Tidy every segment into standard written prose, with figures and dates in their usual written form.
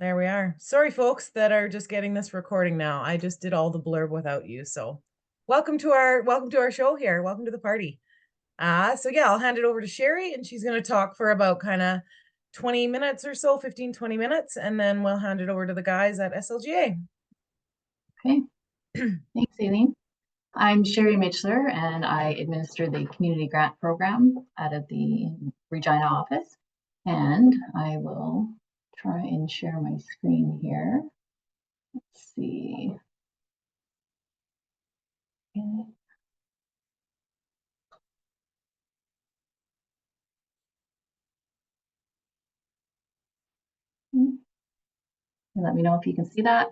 There we are. Sorry, folks that are just getting this recording now. I just did all the blurb without you. So welcome to our show here. Welcome to the party. So yeah, I'll hand it over to Sherry and she's going to talk for about kind of 20 minutes or so, 15, 20 minutes, and then we'll hand it over to the guys at SLGA. Okay. Thanks, Aileen. I'm Sherry Mitchler, and I administer the community grant program out of the Regina office. And I will try and share my screen here. Let's see. Okay. And let me know if you can see that.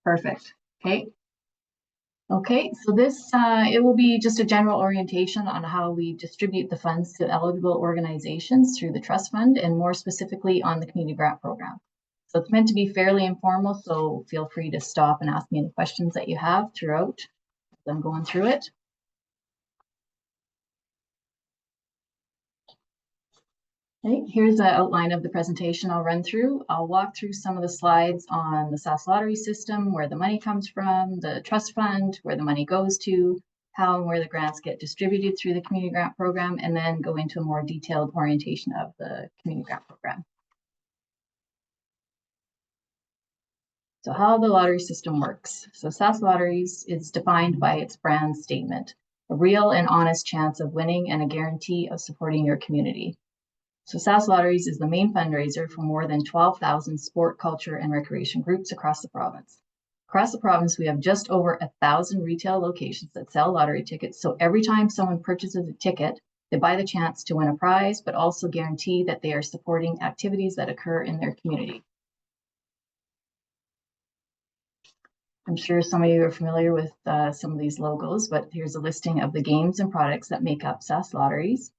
Perfect. Okay. Okay, so this, it will be just a general orientation on how we distribute the funds to eligible organizations through the trust fund, and more specifically on the community grant program. So it's meant to be fairly informal, so feel free to stop and ask me any questions that you have throughout as I'm going through it. Okay, here's an outline of the presentation I'll run through. I'll walk through some of the slides on the SaskLottery system, where the money comes from, the trust fund, where the money goes to, how and where the grants get distributed through the community grant program, and then go into a more detailed orientation of the community grant program. So how the lottery system works. So SaskLotteries is defined by its brand statement, a real and honest chance of winning and a guarantee of supporting your community. So SaskLotteries is the main fundraiser for more than 12,000 sport, culture, and recreation groups across the province. Across the province, we have just over 1,000 retail locations that sell lottery tickets. So every time someone purchases a ticket, they buy the chance to win a prize, but also guarantee that they are supporting activities that occur in their community. I'm sure some of you are familiar with some of these logos, but here's a listing of the games and products that make up SaskLotteries.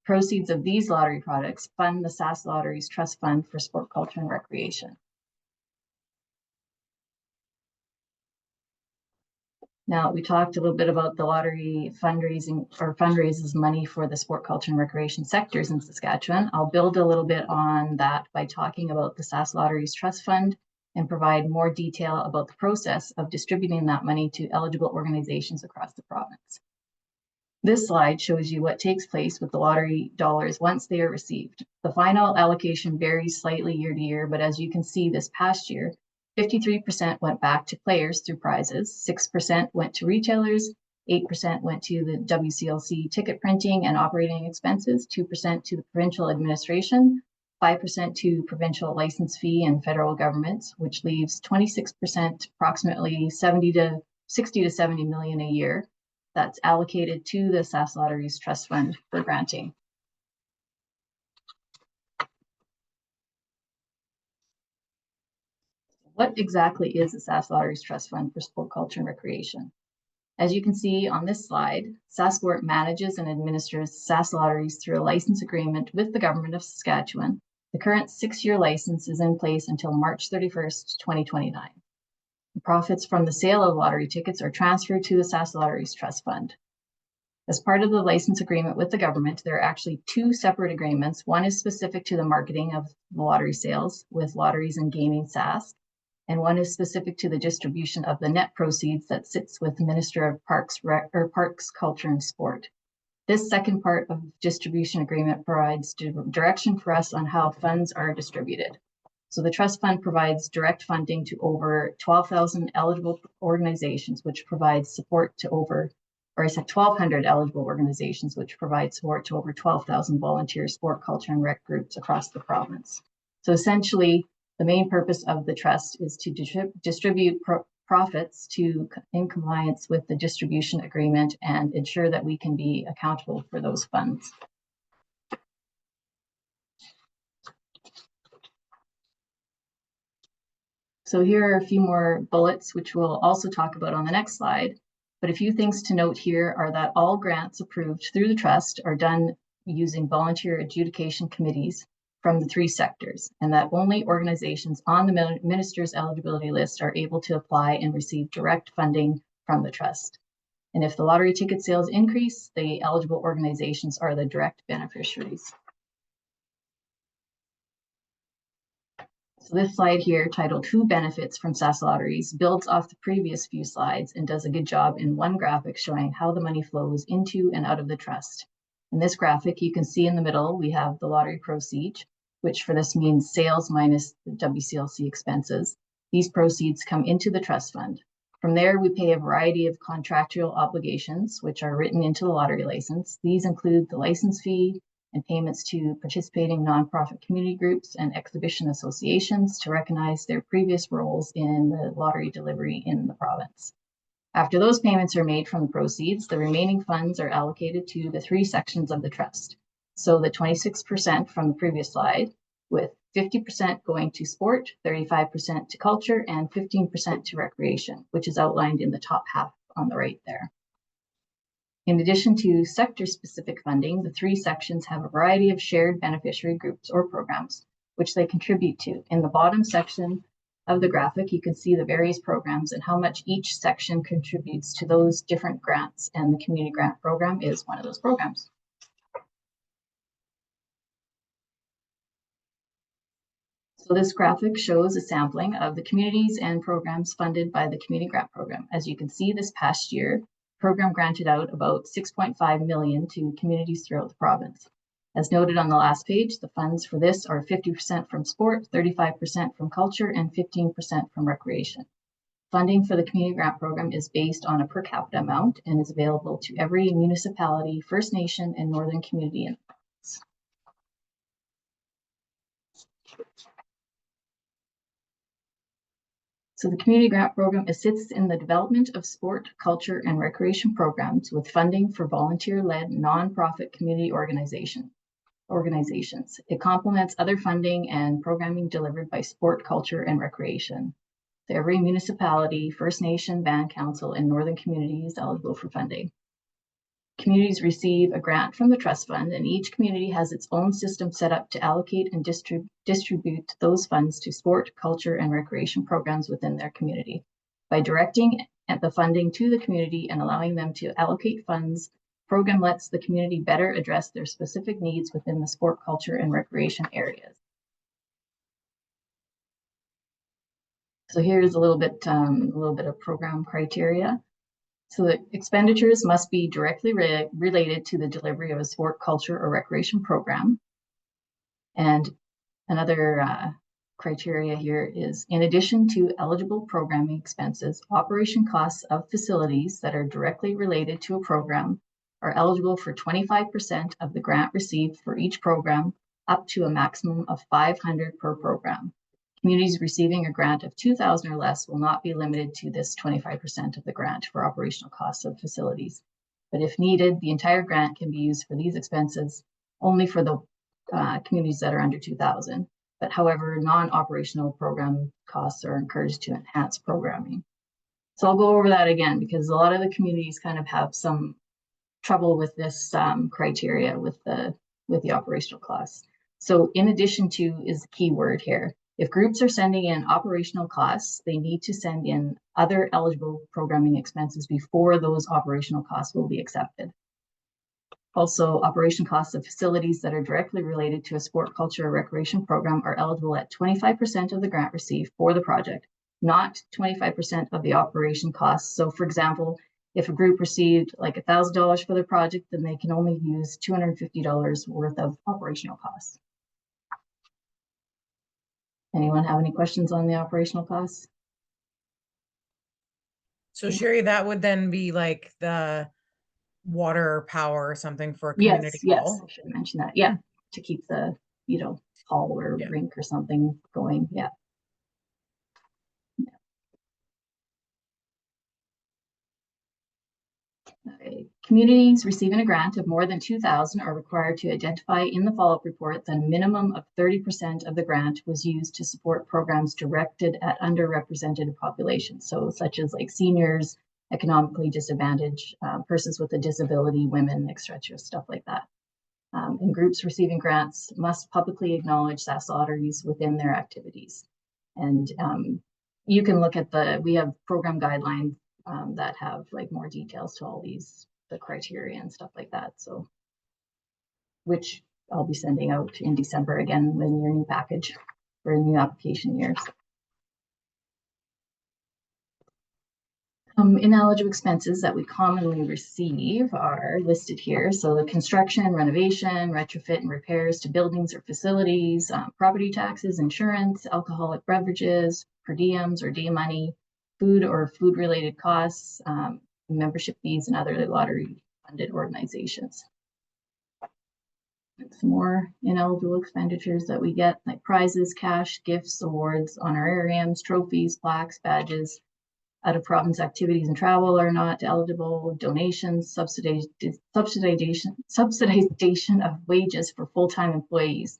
Proceeds of these lottery products fund the SaskLotteries Trust Fund for Sport, Culture, and Recreation. Now, we talked a little bit about the lottery fundraising or fundraises money for the sport, culture, and recreation sectors in Saskatchewan. I'll build a little bit on that by talking about the SaskLotteries Trust Fund and provide more detail about the process of distributing that money to eligible organizations across the province. This slide shows you what takes place with the lottery dollars once they are received. The final allocation varies slightly year to year, but as you can see this past year, 53% went back to players through prizes, 6% went to retailers, 8% went to the WCLC ticket printing and operating expenses, 2% to the provincial administration, 5% to provincial license fee and federal governments, which leaves 26%, approximately 60 to 70 million a year, that's allocated to the SaskLotteries Trust Fund for granting. What exactly is the SaskLotteries Trust Fund for Sport, Culture, and Recreation? As you can see on this slide, Sasksport manages and administers SaskLotteries through a license agreement with the Government of Saskatchewan. The current 6-year license is in place until March 31st, 2029. The profits from the sale of lottery tickets are transferred to the SaskLotteries Trust Fund. As part of the license agreement with the government, there are actually 2 separate agreements. One is specific to the marketing of the lottery sales with Lotteries and Gaming Sask, and one is specific to the distribution of the net proceeds that sits with the Minister of Parks, Culture, and Sport. This second part of distribution agreement provides direction for us on how funds are distributed. So the trust fund provides direct funding to over 12,000 eligible organizations, which provides support to over, or I said 1,200 eligible organizations, which provide support to over 12,000 volunteer sport, culture, and rec groups across the province. So essentially, the main purpose of the trust is to distribute profits in compliance with the distribution agreement and ensure that we can be accountable for those funds. So here are a few more bullets, which we'll also talk about on the next slide. But a few things to note here are that all grants approved through the trust are done using volunteer adjudication committees from the 3 sectors, and that only organizations on the minister's eligibility list are able to apply and receive direct funding from the trust. And if the lottery ticket sales increase, the eligible organizations are the direct beneficiaries. So this slide here, titled Who Benefits from SaskLotteries, builds off the previous few slides and does a good job in one graphic showing how the money flows into and out of the trust. In this graphic, you can see in the middle, we have the lottery proceeds, which for this means sales minus the WCLC expenses. These proceeds come into the trust fund. From there, we pay a variety of contractual obligations, which are written into the lottery license. These include the license fee and payments to participating nonprofit community groups and exhibition associations to recognize their previous roles in the lottery delivery in the province. After those payments are made from the proceeds, the remaining funds are allocated to the three sections of the trust. So the 26% from the previous slide, with 50% going to sport, 35% to culture, and 15% to recreation, which is outlined in the top half on the right there. In addition to sector-specific funding, the three sections have a variety of shared beneficiary groups or programs, which they contribute to. In the bottom section of the graphic, you can see the various programs and how much each section contributes to those different grants, and the community grant program is one of those programs. So this graphic shows a sampling of the communities and programs funded by the community grant program. As you can see, this past year, the program granted out about $6.5 million to communities throughout the province. As noted on the last page, the funds for this are 50% from sport, 35% from culture, and 15% from recreation. Funding for the community grant program is based on a per capita amount and is available to every municipality, First Nation, and Northern community in the province. So the community grant program assists in the development of sport, culture, and recreation programs with funding for volunteer-led nonprofit community organizations. It complements other funding and programming delivered by sport, culture, and recreation. So every municipality, First Nation, Band Council, and Northern community is eligible for funding. Communities receive a grant from the trust fund, and each community has its own system set up to allocate and distribute those funds to sport, culture, and recreation programs within their community. By directing the funding to the community and allowing them to allocate funds, the program lets the community better address their specific needs within the sport, culture, and recreation areas. So here's a little bit of program criteria. So the expenditures must be directly related to the delivery of a sport, culture, or recreation program. And another criteria here is, in addition to eligible programming expenses, operation costs of facilities that are directly related to a program are eligible for 25% of the grant received for each program, up to a maximum of $500 per program. Communities receiving a grant of $2,000 or less will not be limited to this 25% of the grant for operational costs of facilities. But if needed, the entire grant can be used for these expenses only for the communities that are under $2,000. But however, non-operational program costs are encouraged to enhance programming. So I'll go over that again, because a lot of the communities kind of have some trouble with this criteria with the operational costs. So in addition to is the key word here. If groups are sending in operational costs, they need to send in other eligible programming expenses before those operational costs will be accepted. Also, operation costs of facilities that are directly related to a sport, culture, or recreation program are eligible at 25% of the grant received for the project, not 25% of the operation costs. So for example, if a group received like $1,000 for their project, then they can only use $250 worth of operational costs. Anyone have any questions on the operational costs? So Sherry, that would then be like the water or power or something for a community hall? Yes, I should mention that. Yeah, to keep the, hall or rink or something going. Yeah. Communities receiving a grant of more than $2,000 are required to identify in the follow-up report that a minimum of 30% of the grant was used to support programs directed at underrepresented populations. So such as like seniors, economically disadvantaged, persons with a disability, women, etc., stuff like that. And groups receiving grants must publicly acknowledge SaskLotteries within their activities. And you can look at we have program guidelines that have like more details to all the criteria and stuff like that. So, which I'll be sending out in December again in your new package. for new application years. Ineligible expenses that we commonly receive are listed here. So the construction, renovation, retrofit, and repairs to buildings or facilities, property taxes, insurance, alcoholic beverages, per diems or day money, food or food-related costs, membership fees, and other lottery-funded organizations. Some more ineligible expenditures that we get, like prizes, cash, gifts, awards, honorariums, trophies, plaques, badges. Out of province activities and travel are not eligible. Donations, subsidization of wages for full-time employees.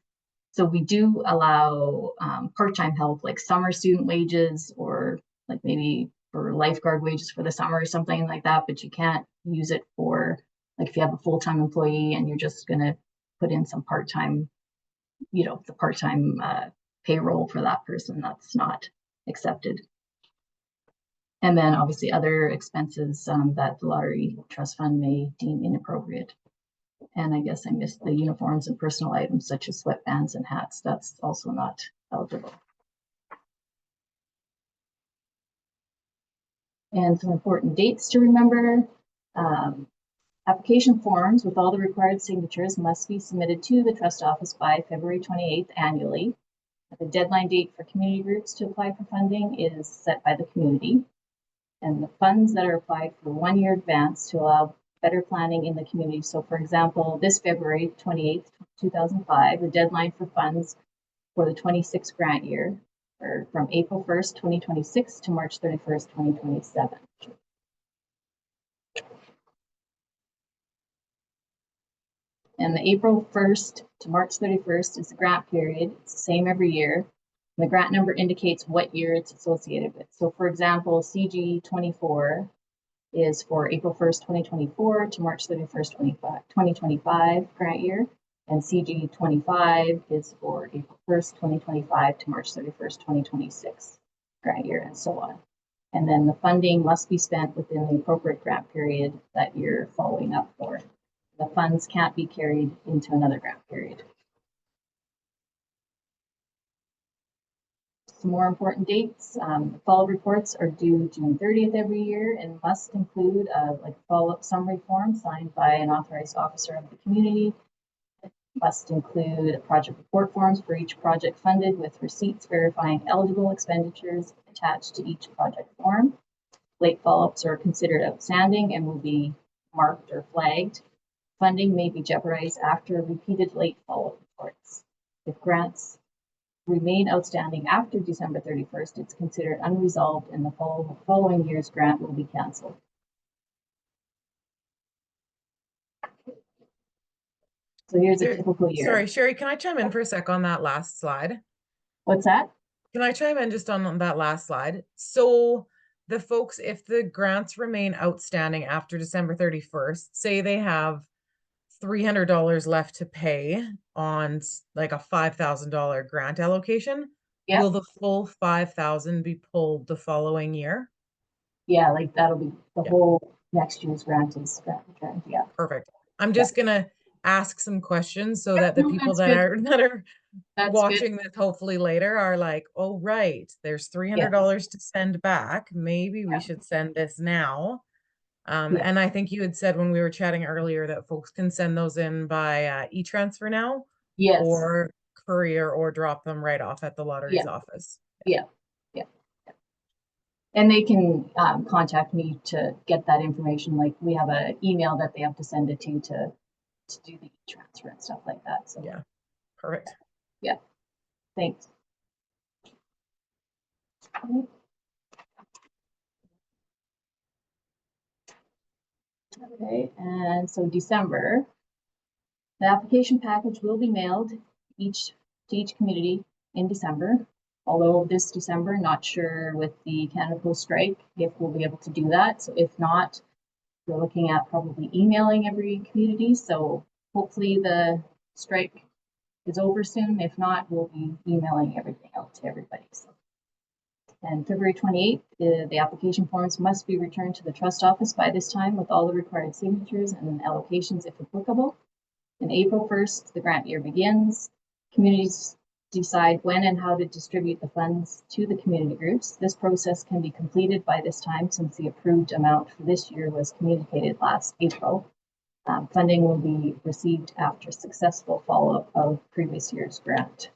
So we do allow part-time help, like summer student wages, or like maybe for lifeguard wages for the summer or something like that, but you can't use it for, like if you have a full-time employee and you're just gonna put in some part-time, you know, the part-time payroll for that person, that's not accepted. And then obviously other expenses that the lottery trust fund may deem inappropriate. And I guess I missed the uniforms and personal items such as sweatbands and hats. That's also not eligible. And some important dates to remember. Application forms with all the required signatures must be submitted to the trust office by February 28th annually. The deadline date for community groups to apply for funding is set by the community. And the funds that are applied for 1 year advance to allow better planning in the community. So for example, this February 28th, 2005, the deadline for funds for the 26 grant year are from April 1st, 2026 to March 31st, 2027. And the April 1st to March 31st is the grant period. It's the same every year. The grant number indicates what year it's associated with. So for example, CG 24 is for April 1st, 2024 to March 31st, 2025 grant year. And CG 25 is for April 1st, 2025 to March 31st, 2026 grant year, and so on. And then the funding must be spent within the appropriate grant period that you're following up for. The funds can't be carried into another grant period. Some more important dates. The fall reports are due June 30th every year and must include a follow-up summary form signed by an authorized officer of the community. It must include project report forms for each project funded with receipts verifying eligible expenditures attached to each project form. Late follow-ups are considered outstanding and will be marked or flagged. Funding may be jeopardized after repeated late follow-up reports. If grants remain outstanding after December 31st, it's considered unresolved and the following year's grant will be canceled. So here's a typical year. Sorry, Sherry, can I chime in for a sec on that last slide? What's that? Can I chime in just on that last slide? So the folks, if the grants remain outstanding after December 31st, say they have $300 left to pay on like a $5,000 grant allocation, Yep. will the full 5,000 be pulled the following year? Yeah, like that'll be the whole next year's grant is grant return. Yeah. Perfect. I'm just gonna ask some questions so that the people that are watching this hopefully later are like, oh right, there's $300 to send back. Maybe we should send this now. And I think you had said when we were chatting earlier that folks can send those in by e-transfer now, or courier, or drop them right off at the lottery's office. Yeah. And they can contact me to get that information. Like we have an email that they have to send it to do the e-transfer and stuff like that. So yeah, perfect. Yeah, thanks. Okay, and so December, the application package will be mailed to each community in December. Although this December, not sure with the Canada Post strike if we'll be able to do that. So if not, we're looking at probably emailing every community. So hopefully the strike is over soon. If not, we'll be emailing everything out to everybody. So. And February 28th, the application forms must be returned to the trust office by this time with all the required signatures and allocations if applicable. And April 1st, the grant year begins. Communities decide when and how to distribute the funds to the community groups. This process can be completed by this time since the approved amount for this year was communicated last April. Funding will be received after successful follow-up of previous year's grant.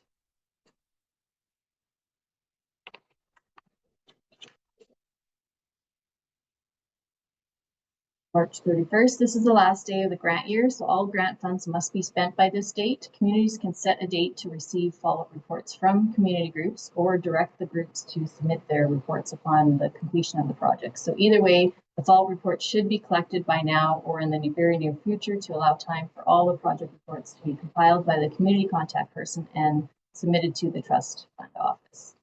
March 31st, this is the last day of the grant year, so all grant funds must be spent by this date. Communities can set a date to receive follow-up reports from community groups or direct the groups to submit their reports upon the completion of the project. So either way, the follow-up report should be collected by now or in the very near future to allow time for all the project reports to be compiled by the community contact person and submitted to the trust fund office.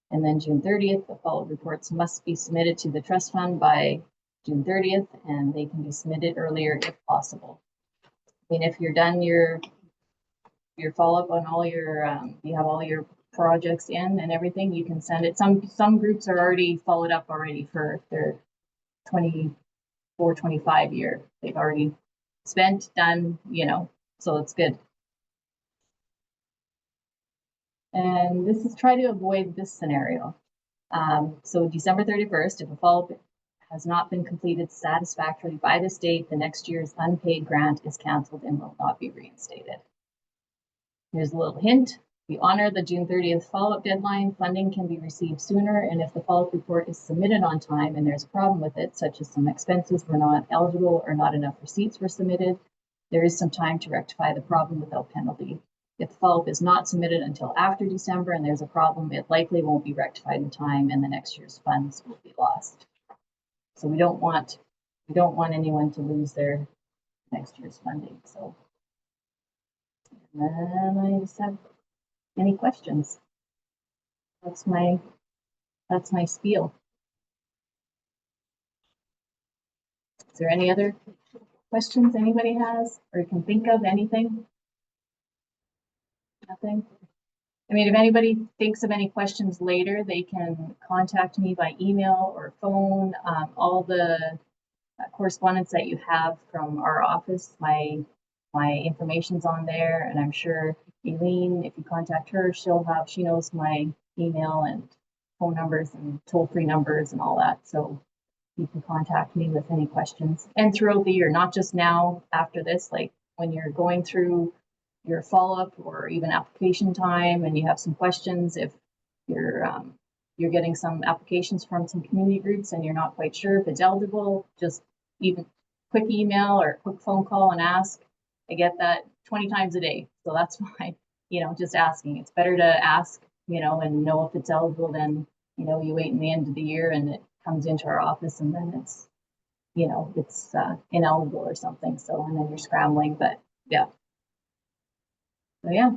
And then June 30th, the follow-up reports must be submitted to the trust fund by June 30th, and they can be submitted earlier if possible. I mean, if you're done your follow-up on all your, you have all your projects in and everything, you can send it. Some groups are already followed up already for their 24-25 year. They've already spent, done, you know, so it's good. And this is try to avoid this scenario. So December 31st, if a follow-up has not been completed satisfactorily by this date, the next year's unpaid grant is canceled and will not be reinstated. Here's a little hint. We honor the June 30th follow-up deadline. Funding can be received sooner, and if the follow-up report is submitted on time and there's a problem with it, such as some expenses were not eligible or not enough receipts were submitted, there is some time to rectify the problem without penalty. If the follow-up is not submitted until after December and there's a problem, it likely won't be rectified in time and the next year's funds will be lost. So we don't want anyone to lose their next year's funding. So, and then I just have any questions. That's my spiel. Is there any other questions anybody has or can think of anything? Nothing. I mean, if anybody thinks of any questions later, they can contact me by email or phone. All the correspondence that you have from our office, my information's on there, and I'm sure Aileen, if you contact her, she knows my email and phone numbers and toll-free numbers and all that. So you can contact me with any questions. And throughout the year, not just now after this, like when you're going through your follow-up or even application time and you have some questions, if you're getting some applications from some community groups and you're not quite sure if it's eligible, just even quick email or quick phone call and ask. I get that 20 times a day, so that's why, you know, just asking. It's better to ask, you know, and know if it's eligible than, you know, you wait in the end of the year and it comes into our office and then it's, you know, it's ineligible or something. So, and then you're scrambling, but yeah. So yeah.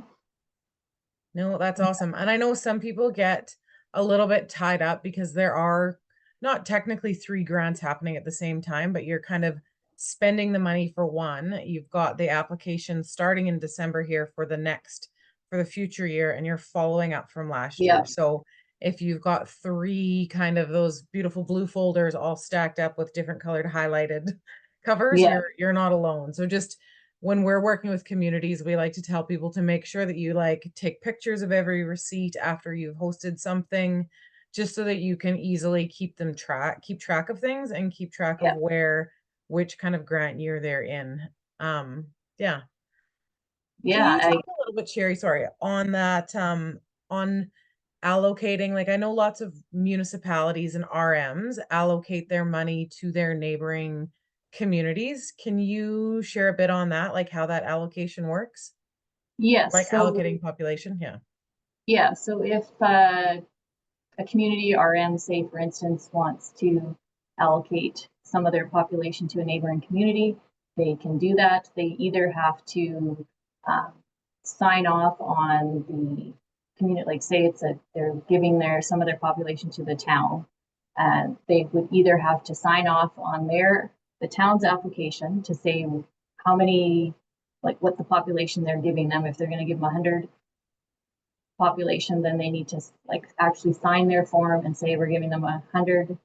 No, that's awesome. And I know some people get a little bit tied up because there are not technically 3 grants happening at the same time, but you're kind of spending the money for one. You've got the application starting in December here for the future year, and you're following up from last year. So if you've got 3 kind of those beautiful blue folders all stacked up with different colored highlighted covers, you're not alone. So just when we're working with communities, we like to tell people to make sure that you like take pictures of every receipt after you've hosted something, just so that you can easily keep track of things and keep track of which kind of grant year they're in. Yeah. Can you talk a little bit, Sherry, sorry, on that, on allocating, like I know lots of municipalities and RMs allocate their money to their neighboring communities. Can you share a bit on that, like how that allocation works? Yes. Like allocating population? Yeah. Yeah. So if a community RM, say for instance, wants to allocate some of their population to a neighboring community, they can do that. They either have to sign off on the community, like say they're giving some of their population to the town, and they would either have to sign off on the town's application to say how many, like what the population they're giving them. If they're going to give them 100 population, then they need to like actually sign their form and say we're giving them 100,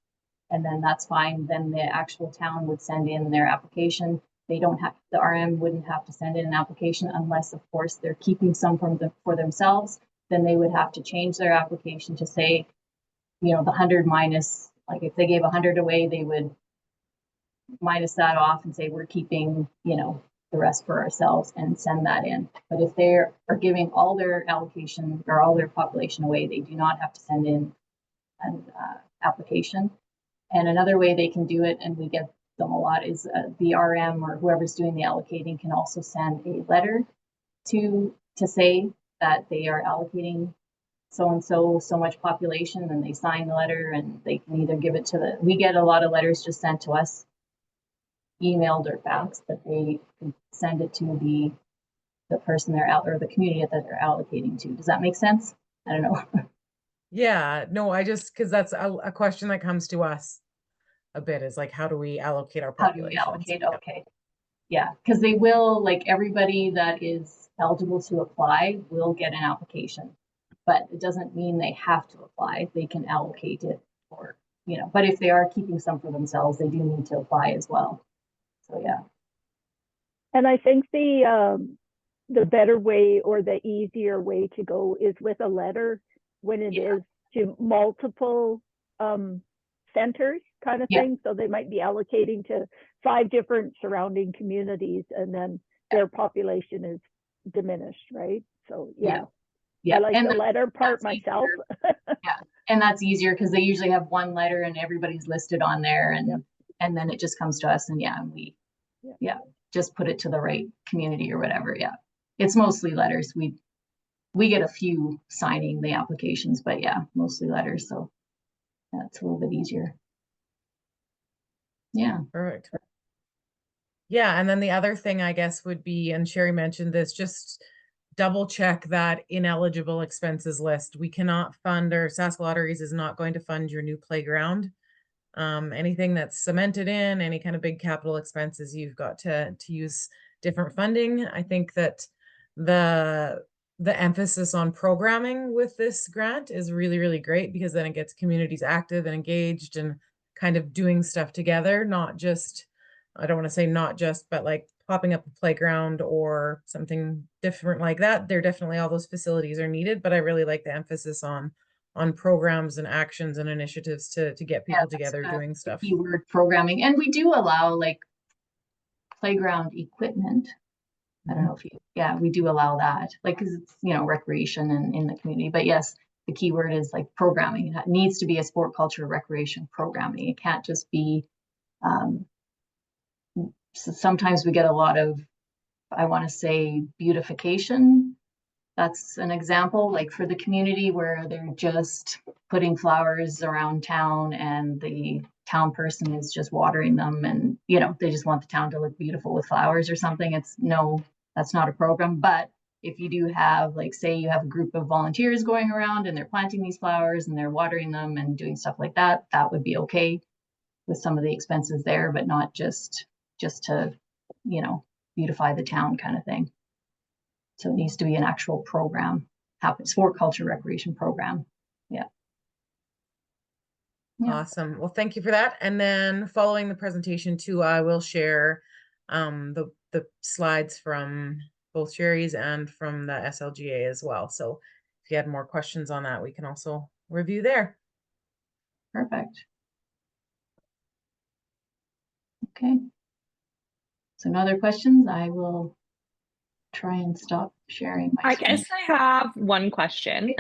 and then that's fine. Then the actual town would send in their application. They don't have, the RM wouldn't have to send in an application unless, of course, they're keeping some for themselves. then they would have to change their application to say, you know, the 100 minus, like if they gave 100 away, they would minus that off and say, we're keeping, you know, the rest for ourselves and send that in. But if they are giving all their allocation or all their population away, they do not have to send in an application. And another way they can do it, and we get them a lot, is the RM or whoever's doing the allocating can also send a letter to say that they are allocating so and so much population, and they sign the letter, and they can either give it to the, we get a lot of letters just sent to us, emailed or faxed, but they can send it to the person they're out, or the community that they're allocating to. Does that make sense? I don't know. Yeah, no, I just, because that's a question that comes to us a bit, is like, how do we allocate our How do we population? allocate? Okay. Yeah, because they will, like everybody that is eligible to apply will get an application, but it doesn't mean they have to apply. They can allocate it, or, you know, but if they are keeping some for themselves, they do need to apply as well. So yeah. And I think the better way or the easier way to go is with a letter when it is to multiple centers kind of thing. So they might be allocating to 5 different surrounding communities, and then their population is diminished, right? So yeah. I like and the letter part myself. Yeah, and that's easier because they usually have one letter and everybody's listed on there, and then it just comes to us, and we just put it to the right community or whatever. Yeah, it's mostly letters. We get a few signing the applications, but yeah, mostly letters. So that's a little bit easier. Yeah. Perfect. Yeah, and then the other thing I guess would be, and Sherry mentioned this, just double check that ineligible expenses list. We cannot fund, or SaskLotteries is not going to fund your new playground. Anything that's cemented in, any kind of big capital expenses, you've got to use different funding. I think that the emphasis on programming with this grant is really, really great, because then it gets communities active and engaged and kind of doing stuff together, not just, I don't want to say not just, but like popping up a playground or something different like that. There definitely, all those facilities are needed, but I really like the emphasis on programs and actions and initiatives to get people together doing stuff. Keyword programming. And we do allow like playground equipment. I don't know if we do allow that, like, because it's, you know, recreation and in the community. But yes, the keyword is like programming. It needs to be a sport, culture, recreation programming. It can't just be, so sometimes we get a lot of, I want to say, beautification. That's an example, like for the community, where they're just putting flowers around town and the town person is just watering them, and, you know, they just want the town to look beautiful with flowers or something. That's not a program. But if you do have, like, say you have a group of volunteers going around and they're planting these flowers and they're watering them and doing stuff like that, that would be okay with some of the expenses there, but not just to, you know, beautify the town kind of thing. So it needs to be an actual program, sport, culture, recreation program. Yeah. Awesome. Well, thank you for that. And then following the presentation too, I will share the slides from both Sherry's and from the SLGA as well. So if you had more questions on that, we can also review there. Perfect. Okay. So no other questions. I will try and stop sharing my screen. I guess I have one question.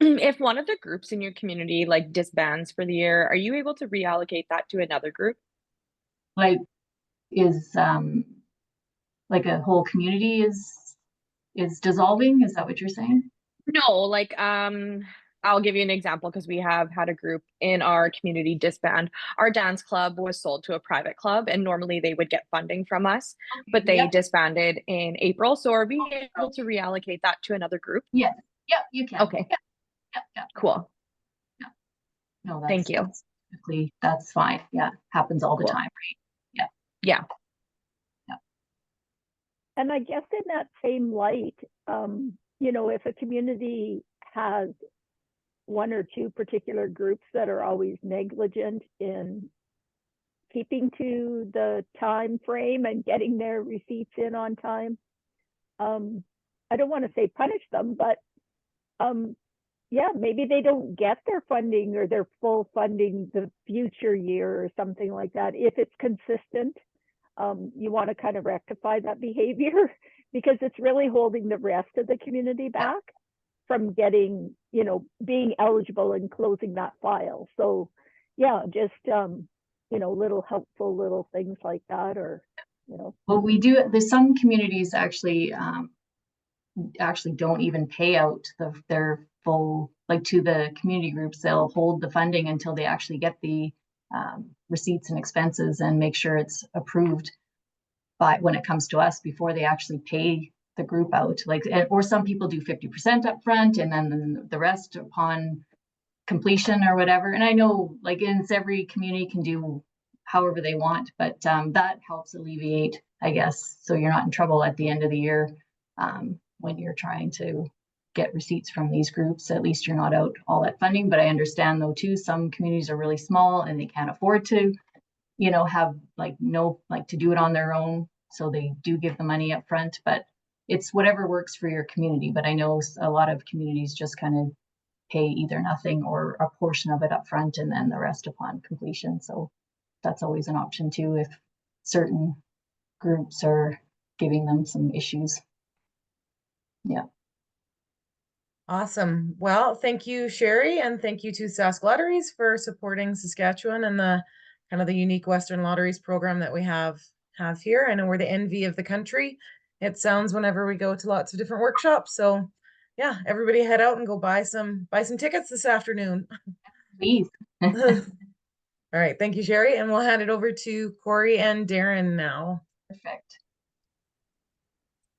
If one of the groups in your community like disbands for the year, are you able to reallocate that to another group? Like, is like a whole community is dissolving? Is that what you're saying? No, like I'll give you an example, because we have had a group in our community disband. Our dance club was sold to a private club, and normally they would get funding from us, but they disbanded in April. So are we able to reallocate that to another group? Yes. Yeah, you can. Okay. Yeah. Cool. Yeah. No, thank you. That's fine. Yeah, happens all the time, right? Yeah. And I guess in that same light, you know, if a community has 1 or 2 particular groups that are always negligent in keeping to the time frame and getting their receipts in on time, I don't want to say punish them, but yeah, maybe they don't get their funding or their full funding the future year or something like that. If it's consistent, you want to kind of rectify that behavior because it's really holding the rest of the community back from getting, being eligible and closing that file. So yeah, just, little helpful little things like that, or, Well, we do, there's some communities actually don't even pay out their full, like to the community groups. They'll hold the funding until they actually get the receipts and expenses and make sure it's approved by when it comes to us before they actually pay the group out. Like, or some people do 50% up front and then the rest upon completion or whatever. And I know, like, it's every community can do however they want, but that helps alleviate, I guess, so you're not in trouble at the end of the year when you're trying to get receipts from these groups. At least you're not out all that funding. But I understand though too, some communities are really small and they can't afford to, have to do it on their own. So they do give the money up front, but it's whatever works for your community. But I know a lot of communities just kind of pay either nothing or a portion of it up front and then the rest upon completion. So that's always an option too if certain groups are giving them some issues. Yeah. Awesome. Well, thank you, Sherry, and thank you to SaskLotteries for supporting Saskatchewan and the kind of the unique Western Lotteries program that we have here. I know we're the envy of the country. It sounds whenever we go to lots of different workshops. So yeah, everybody head out and go buy some tickets this afternoon. Please. All right. Thank you, Sherry. And we'll hand it over to Corey and Darren now. Perfect.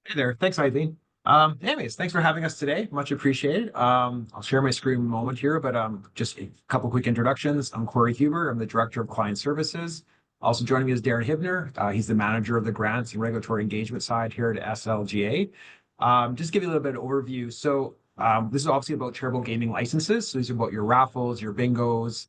Hey there. Thanks, Aileen. Anyways, thanks for having us today. Much appreciated. I'll share my screen in a moment here, but just a couple quick introductions. I'm Corey Huber. I'm the Director of Client Services. Also joining me is Darren Hibner. He's the Manager of the Grants and Regulatory Engagement side here at SLGA. Just give you a little bit of overview. So this is obviously about charitable gaming licenses. So these are about your raffles, your bingos,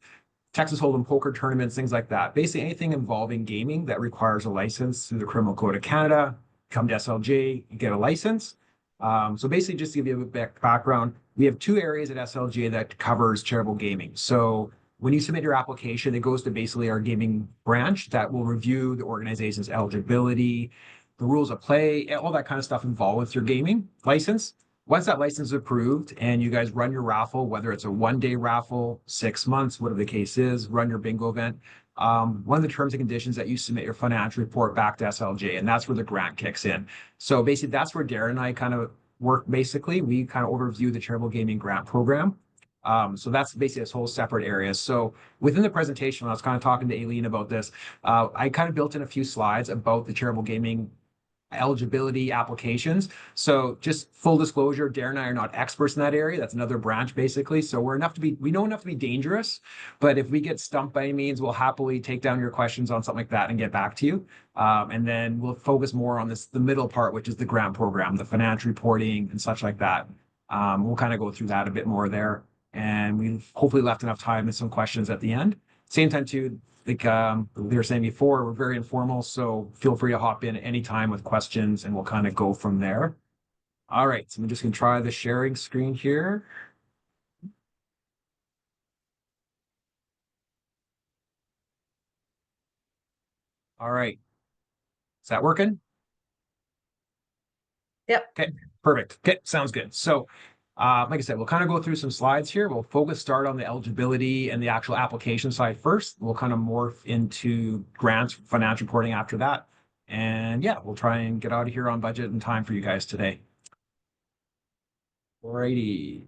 Texas Hold'em poker tournaments, things like that. Basically anything involving gaming that requires a license through the Criminal Code of Canada. Come to SLJ, you get a license. So basically, just to give you a bit of background, we have two areas at SLGA that covers charitable gaming. So when you submit your application, it goes to basically our gaming branch that will review the organization's eligibility, the rules of play, all that kind of stuff involved with your gaming license. Once that license is approved and you guys run your raffle, whether it's a 1-day raffle, 6 months, whatever the case is, run your bingo event, one of the terms and conditions that you submit your financial report back to SLJ, and that's where the grant kicks in. So basically, that's where Darren and I kind of work. Basically, we kind of overview the charitable gaming grant program. So that's basically this whole separate area. So within the presentation, when I was kind of talking to Aileen about this, I kind of built in a few slides about the charitable gaming eligibility applications. So just full disclosure, Darren and I are not experts in that area. That's another branch basically. So we know enough to be dangerous, but if we get stumped by any means, we'll happily take down your questions on something like that and get back to you. And then we'll focus more on the middle part, which is the grant program, the financial reporting and such like that. We'll kind of go through that a bit more there. And we've hopefully left enough time with some questions at the end. Same time too, like we were saying before, we're very informal, so feel free to hop in anytime with questions and we'll kind of go from there. All right, so I'm just gonna try the sharing screen here. All right, is that working? Yep. Okay, perfect. Okay, sounds good. So like I said, we'll kind of go through some slides here. We'll start on the eligibility and the actual application side first. We'll kind of morph into grants, financial reporting after that. And yeah, we'll try and get out of here on budget and time for you guys today. Alrighty,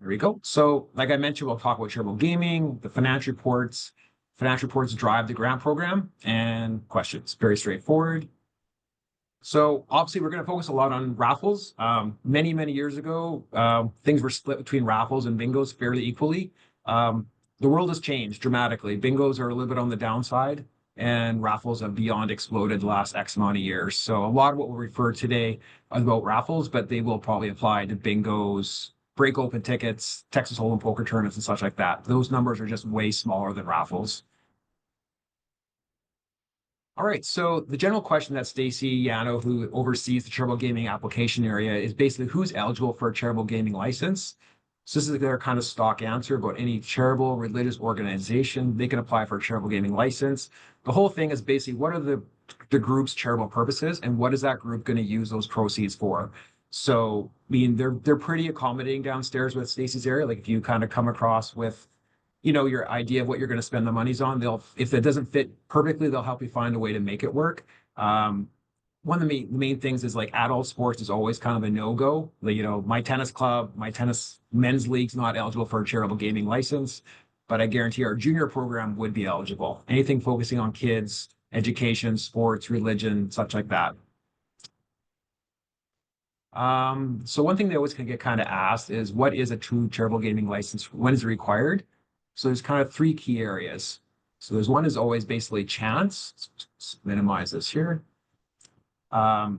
there we go. So like I mentioned, we'll talk about charitable gaming, the financial reports. Financial reports drive the grant program and questions. Very straightforward. So obviously we're going to focus a lot on raffles. Many years ago, things were split between raffles and bingos fairly equally. The world has changed dramatically. Bingos are a little bit on the downside and raffles have beyond exploded the last X amount of years. So a lot of what we'll refer today are about raffles, but they will probably apply to bingos, break open tickets, Texas Hold'em poker tournaments and such like that. Those numbers are just way smaller than raffles. All right, so the general question that Stacy Yano, who oversees the charitable gaming application area, is basically who's eligible for a charitable gaming license. So this is their kind of stock answer about any charitable religious organization. They can apply for a charitable gaming license. The whole thing is basically what are the group's charitable purposes and what is that group going to use those proceeds for? So, I mean, they're pretty accommodating downstairs with Stacy's area. Like if you kind of come across with your idea of what you're going to spend the monies on. If it doesn't fit perfectly, they'll help you find a way to make it work. One of the main things is like adult sports is always kind of a no-go. Like, my tennis club, my tennis men's league's not eligible for a charitable gaming license, but I guarantee our junior program would be eligible. Anything focusing on kids, education, sports, religion, such like that. So one thing they always can get kind of asked is what is a true charitable gaming license? When is it required? So there's kind of three key areas. So there's one is always basically chance. Let's minimize this here. So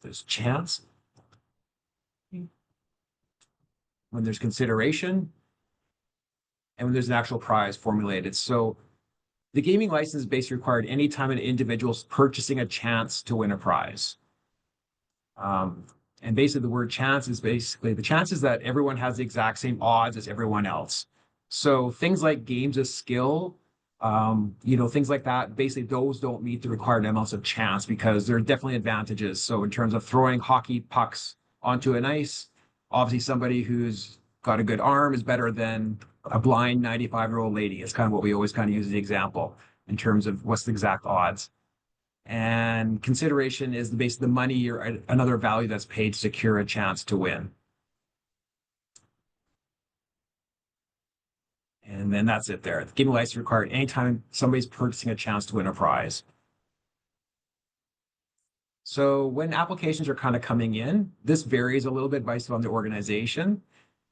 there's chance. When there's consideration, and when there's an actual prize formulated. So the gaming license is basically required anytime an individual's purchasing a chance to win a prize. And basically the word chance is basically the chances that everyone has the exact same odds as everyone else. So things like games of skill, things like that, basically those don't meet the required amounts of chance because there are definitely advantages. So in terms of throwing hockey pucks onto an ice, obviously somebody who's got a good arm is better than a blind 95-year-old lady. It's kind of what we always kind of use as the example in terms of what's the exact odds. And consideration is the money or another value that's paid to secure a chance to win. And then that's it there. The gaming license is required anytime somebody's purchasing a chance to win a prize. So when applications are kind of coming in, this varies a little bit based on the organization.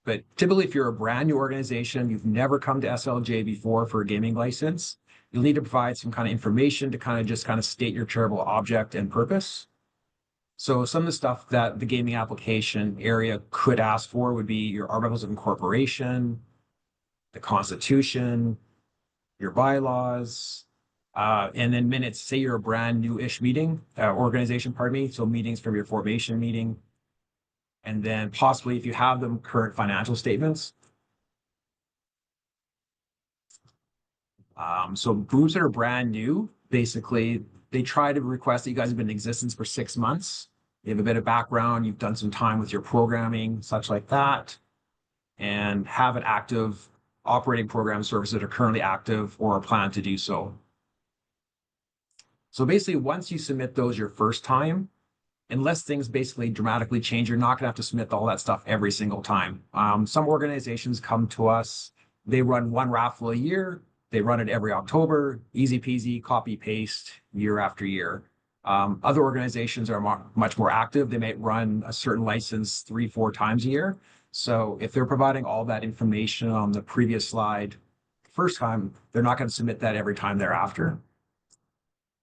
But typically, if you're a brand new organization, you've never come to SLGA before for a gaming license, you'll need to provide some kind of information to kind of state your charitable object and purpose. So some of the stuff that the gaming application area could ask for would be your articles of incorporation, the Constitution, your bylaws, and then minutes. Say you're a brand new-ish organization, pardon me. So meetings from your formation meeting. And then possibly if you have them, current financial statements. So groups that are brand new, basically, they try to request that you guys have been in existence for 6 months. You have a bit of background, you've done some time with your programming, such like that, and have an active operating program services that are currently active or are planned to do so. So basically, once you submit those your first time, unless things basically dramatically change, you're not going to have to submit all that stuff every single time. Some organizations come to us, they run one raffle a year, they run it every October, easy peasy, copy paste year after year. Other organizations are much more active. They may run a certain license 3-4 times a year. So if they're providing all that information on the previous slide first time, they're not going to submit that every time thereafter.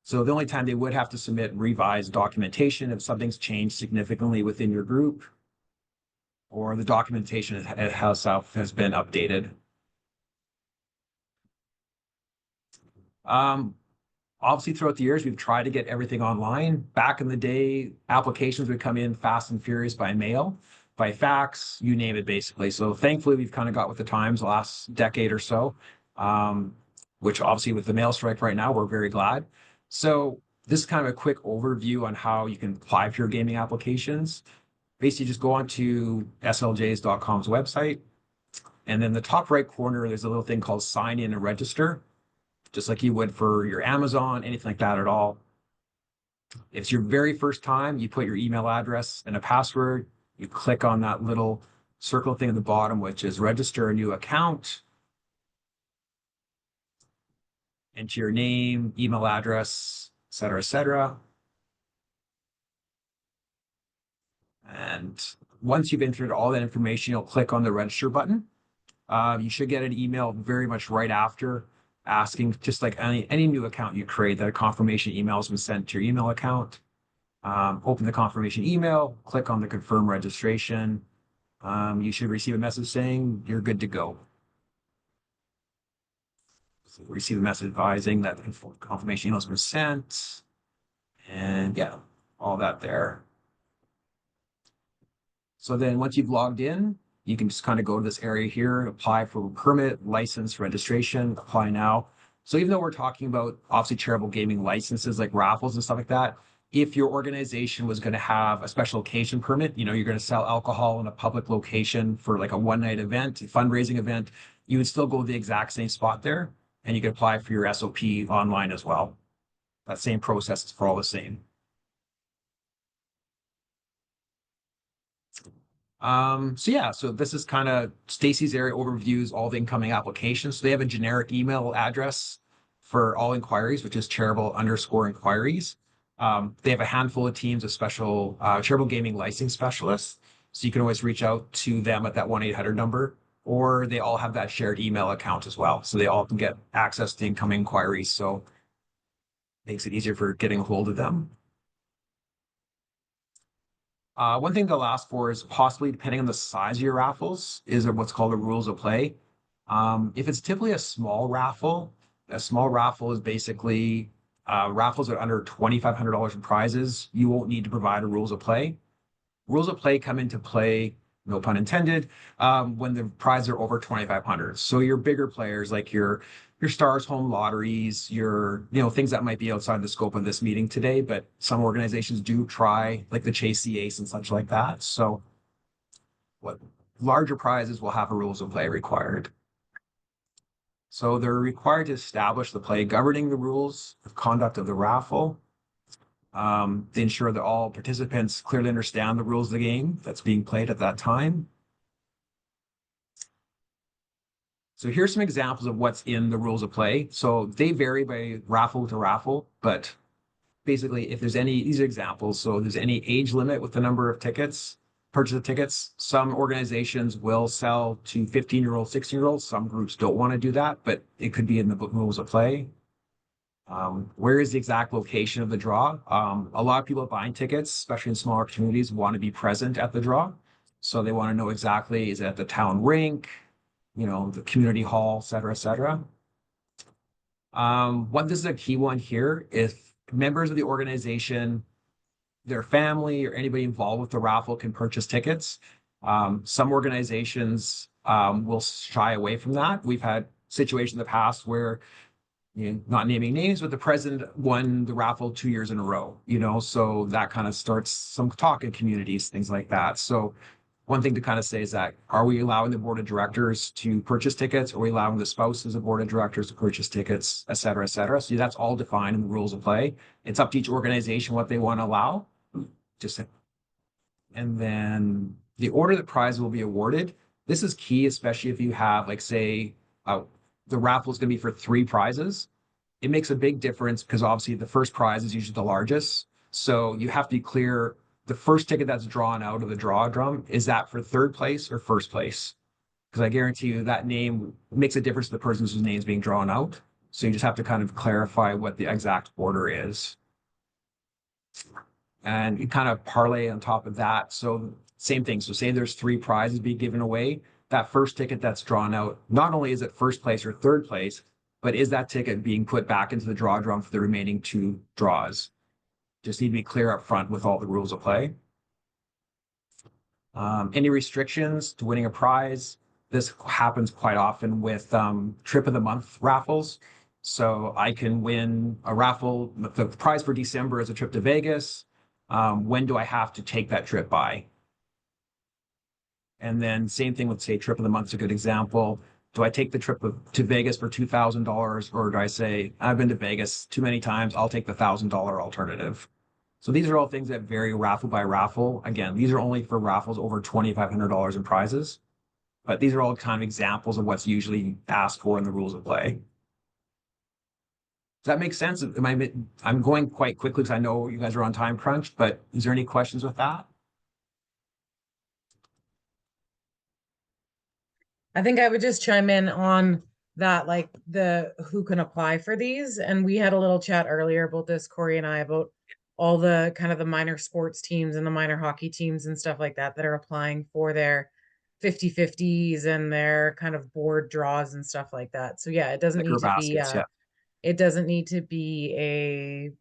So the only time they would have to submit revised documentation if something's changed significantly within your group or the documentation itself has been updated. Obviously, throughout the years, we've tried to get everything online. Back in the day, applications would come in fast and furious by mail, by fax, you name it, basically. So thankfully, we've kind of got with the times the last decade or so, which obviously with the mail strike right now, we're very glad. So this is kind of a quick overview on how you can apply for your gaming applications. Basically, just go on to sljas.com's website. And then the top right corner, there's a little thing called sign in and register, just like you would for your Amazon, anything like that at all. If it's your very first time, you put your email address and a password. You click on that little circle thing at the bottom, which is register a new account. Enter your name, email address, et cetera, et cetera. And once you've entered all that information, you'll click on the register button. You should get an email very much right after asking, just like any new account you create, that a confirmation email has been sent to your email account. Open the confirmation email, click on the confirm registration. You should receive a message saying you're good to go. So receive a message advising that confirmation emails were sent. And yeah, all that there. So then once you've logged in, you can just kind of go to this area here, apply for permit, license, registration, apply now. So even though we're talking about obviously charitable gaming licenses like raffles and stuff like that, if your organization was going to have a special occasion permit, you're going to sell alcohol in a public location for like a one-night event, a fundraising event, you would still go to the exact same spot there, and you could apply for your SOP online as well. That same process is for all the same. So this is kind of Stacy's area overviews all the incoming applications. So they have a generic email address for all inquiries, which is charitable_inquiries. They have a handful of teams of special charitable gaming licensing specialists. So you can always reach out to them at that 1-800 number, or they all have that shared email account as well. So they all can get access to incoming inquiries. So makes it easier for getting a hold of them. One thing they'll ask for is possibly, depending on the size of your raffles, is what's called the rules of play. If it's typically a small raffle is basically raffles that are under $2,500 in prizes. You won't need to provide a rules of play. Rules of play come into play, no pun intended, when the prizes are over 2,500. So your bigger players, like your Stars Home Lotteries, your things that might be outside the scope of this meeting today, but some organizations do try, like the Chase the Ace and such like that. So what larger prizes will have a rules of play required. So they're required to establish the play governing the rules of conduct of the raffle. They ensure that all participants clearly understand the rules of the game that's being played at that time. So here's some examples of what's in the rules of play. So they vary by raffle to raffle, but basically if there's any, these are examples. So if there's any age limit with the number of tickets, purchase of tickets, some organizations will sell to 15-year-olds, 16-year-olds. Some groups don't want to do that, but it could be in the rules of play. Where is the exact location of the draw? A lot of people buying tickets, especially in smaller communities, want to be present at the draw. So they want to know exactly, is it at the town rink, the community hall, et cetera, et cetera. This is a key one here. If members of the organization, their family, or anybody involved with the raffle can purchase tickets, some organizations will shy away from that. We've had situations in the past where, not naming names, but the president won the raffle 2 years in a row, so that kind of starts some talk in communities, things like that. So one thing to kind of say is that, are we allowing the board of directors to purchase tickets? Are we allowing the spouses of board of directors to purchase tickets, et cetera, et cetera? So that's all defined in the rules of play. It's up to each organization what they want to allow. And then the order that prize will be awarded. This is key, especially if you have, like, say, the raffle is going to be for 3 prizes. It makes a big difference because obviously the first prize is usually the largest. So you have to be clear, the first ticket that's drawn out of the draw drum, is that for 3rd place or 1st place? Because I guarantee you that name makes a difference to the person whose name is being drawn out. So you just have to kind of clarify what the exact order is. And you kind of parlay on top of that. So same thing. So say there's 3 prizes being given away. That first ticket that's drawn out, not only is it 1st place or 3rd place, but is that ticket being put back into the draw drum for the remaining 2 draws? Just need to be clear up front with all the rules of play. Any restrictions to winning a prize? This happens quite often with trip of the month raffles. So I can win a raffle. The prize for December is a trip to Vegas. When do I have to take that trip by? And then same thing with, say, trip of the month is a good example. Do I take the trip to Vegas for $2,000, or do I say, I've been to Vegas too many times, I'll take the $1,000 alternative? So these are all things that vary raffle by raffle. Again, these are only for raffles over $2,500 in prizes, but these are all kind of examples of what's usually asked for in the rules of play. Does that make sense? I'm going quite quickly because I know you guys are on time crunch, but is there any questions with that? I think I would just chime in on that, like the who can apply for these. And we had a little chat earlier about this, Corey and I, about all the kind of the minor sports teams and the minor hockey teams and stuff like that that are applying for their 50-50s and their kind of board draws and stuff like that. So yeah, it doesn't Liquor need to be baskets, yeah. it doesn't need to be a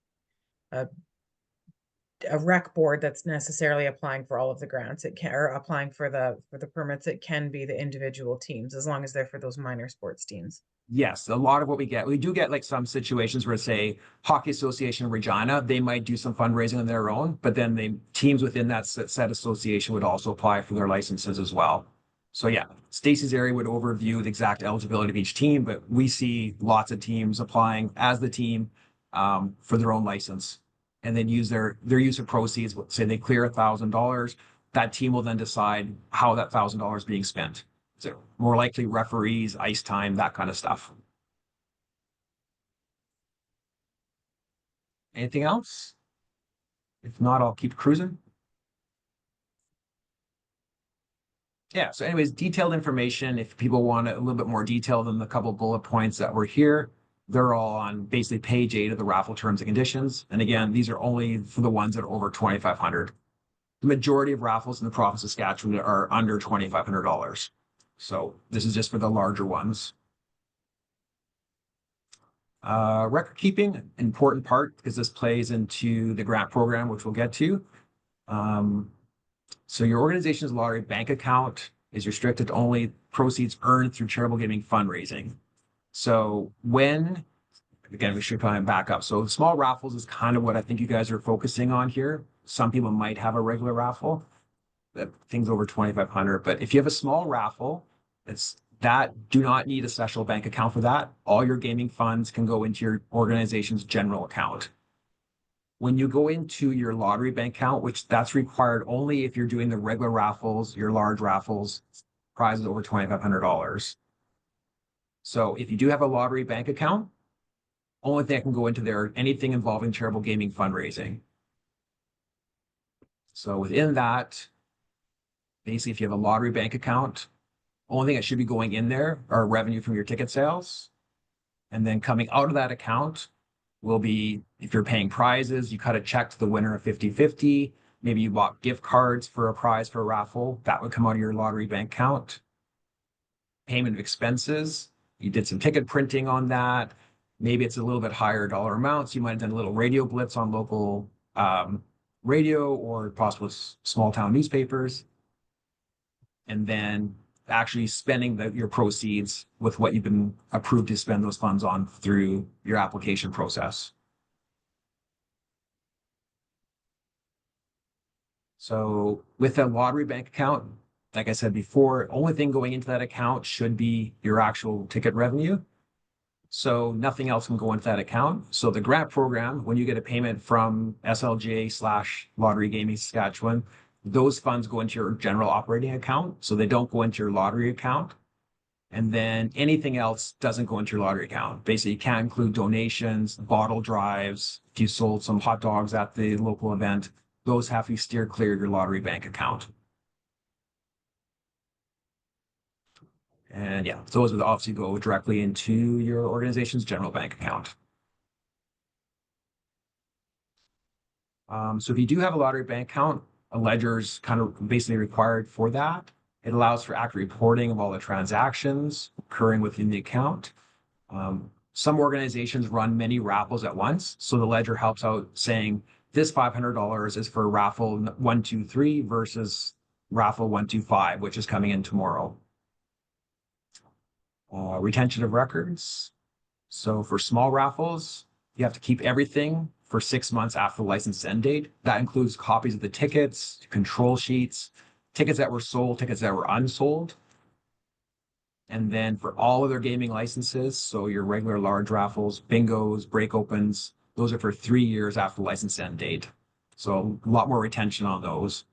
rec board that's necessarily applying for all of the grants. It can, or applying for the permits. It can be the individual teams as long as they're for those minor sports teams. Yes, a lot of what we do get like some situations where, say, Hockey Association of Regina, they might do some fundraising on their own, but then the teams within that said association would also apply for their licenses as well. So yeah, Stacy's area would overview the exact eligibility of each team, but we see lots of teams applying as the team for their own license, and then use their use of proceeds. Say they clear $1,000, that team will then decide how that $1,000 is being spent. So more likely referees, ice time, that kind of stuff. Anything else? If not, I'll keep cruising. Yeah, so anyways, detailed information. If people want a little bit more detail than the couple bullet points that were here, they're all on basically page 8 of the raffle terms and conditions. And again, these are only for the ones that are over $2,500. The majority of raffles in the province of Saskatchewan are under $2,500. So this is just for the larger ones. Record keeping, important part because this plays into the grant program, which we'll get to. So your organization's lottery bank account is restricted to only proceeds earned through charitable giving fundraising. So again, we should probably back up. So small raffles is kind of what I think you guys are focusing on here. Some people might have a regular raffle, things over 2,500. But if you have a small raffle, do not need a special bank account for that. All your gaming funds can go into your organization's general account. When you go into your lottery bank account, which that's required only if you're doing the regular raffles, your large raffles, prizes over $2,500. So if you do have a lottery bank account, only thing that can go into there, anything involving charitable gaming fundraising. So within that, basically, if you have a lottery bank account, only thing that should be going in there are revenue from your ticket sales. And then coming out of that account will be, if you're paying prizes, you cut a check to the winner of 50-50. Maybe you bought gift cards for a prize for a raffle. That would come out of your lottery bank account. Payment of expenses. You did some ticket printing on that. Maybe it's a little bit higher dollar amounts. You might have done a little radio blitz on local radio or possibly small town newspapers. And then actually spending your proceeds with what you've been approved to spend those funds on through your application process. So with a lottery bank account, like I said before, only thing going into that account should be your actual ticket revenue. So nothing else can go into that account. So the grant program, when you get a payment from SLGA/Lottery Gaming Saskatchewan, those funds go into your general operating account. So they don't go into your lottery account. And then anything else doesn't go into your lottery account. Basically, you can't include donations, bottle drives. If you sold some hot dogs at the local event, those have to steer clear of your lottery bank account. And yeah, those would obviously go directly into your organization's general bank account. So if you do have a lottery bank account, a ledger's kind of basically required for that. It allows for accurate reporting of all the transactions occurring within the account. Some organizations run many raffles at once, so the ledger helps out saying this $500 is for raffle 123 versus raffle 125, which is coming in tomorrow. Retention of records. So for small raffles, you have to keep everything for 6 months after the license end date. That includes copies of the tickets, control sheets, tickets that were sold, tickets that were unsold. And then for all of their gaming licenses, so your regular large raffles, bingos, break opens, those are for 3 years after the license end date. So a lot more retention on those.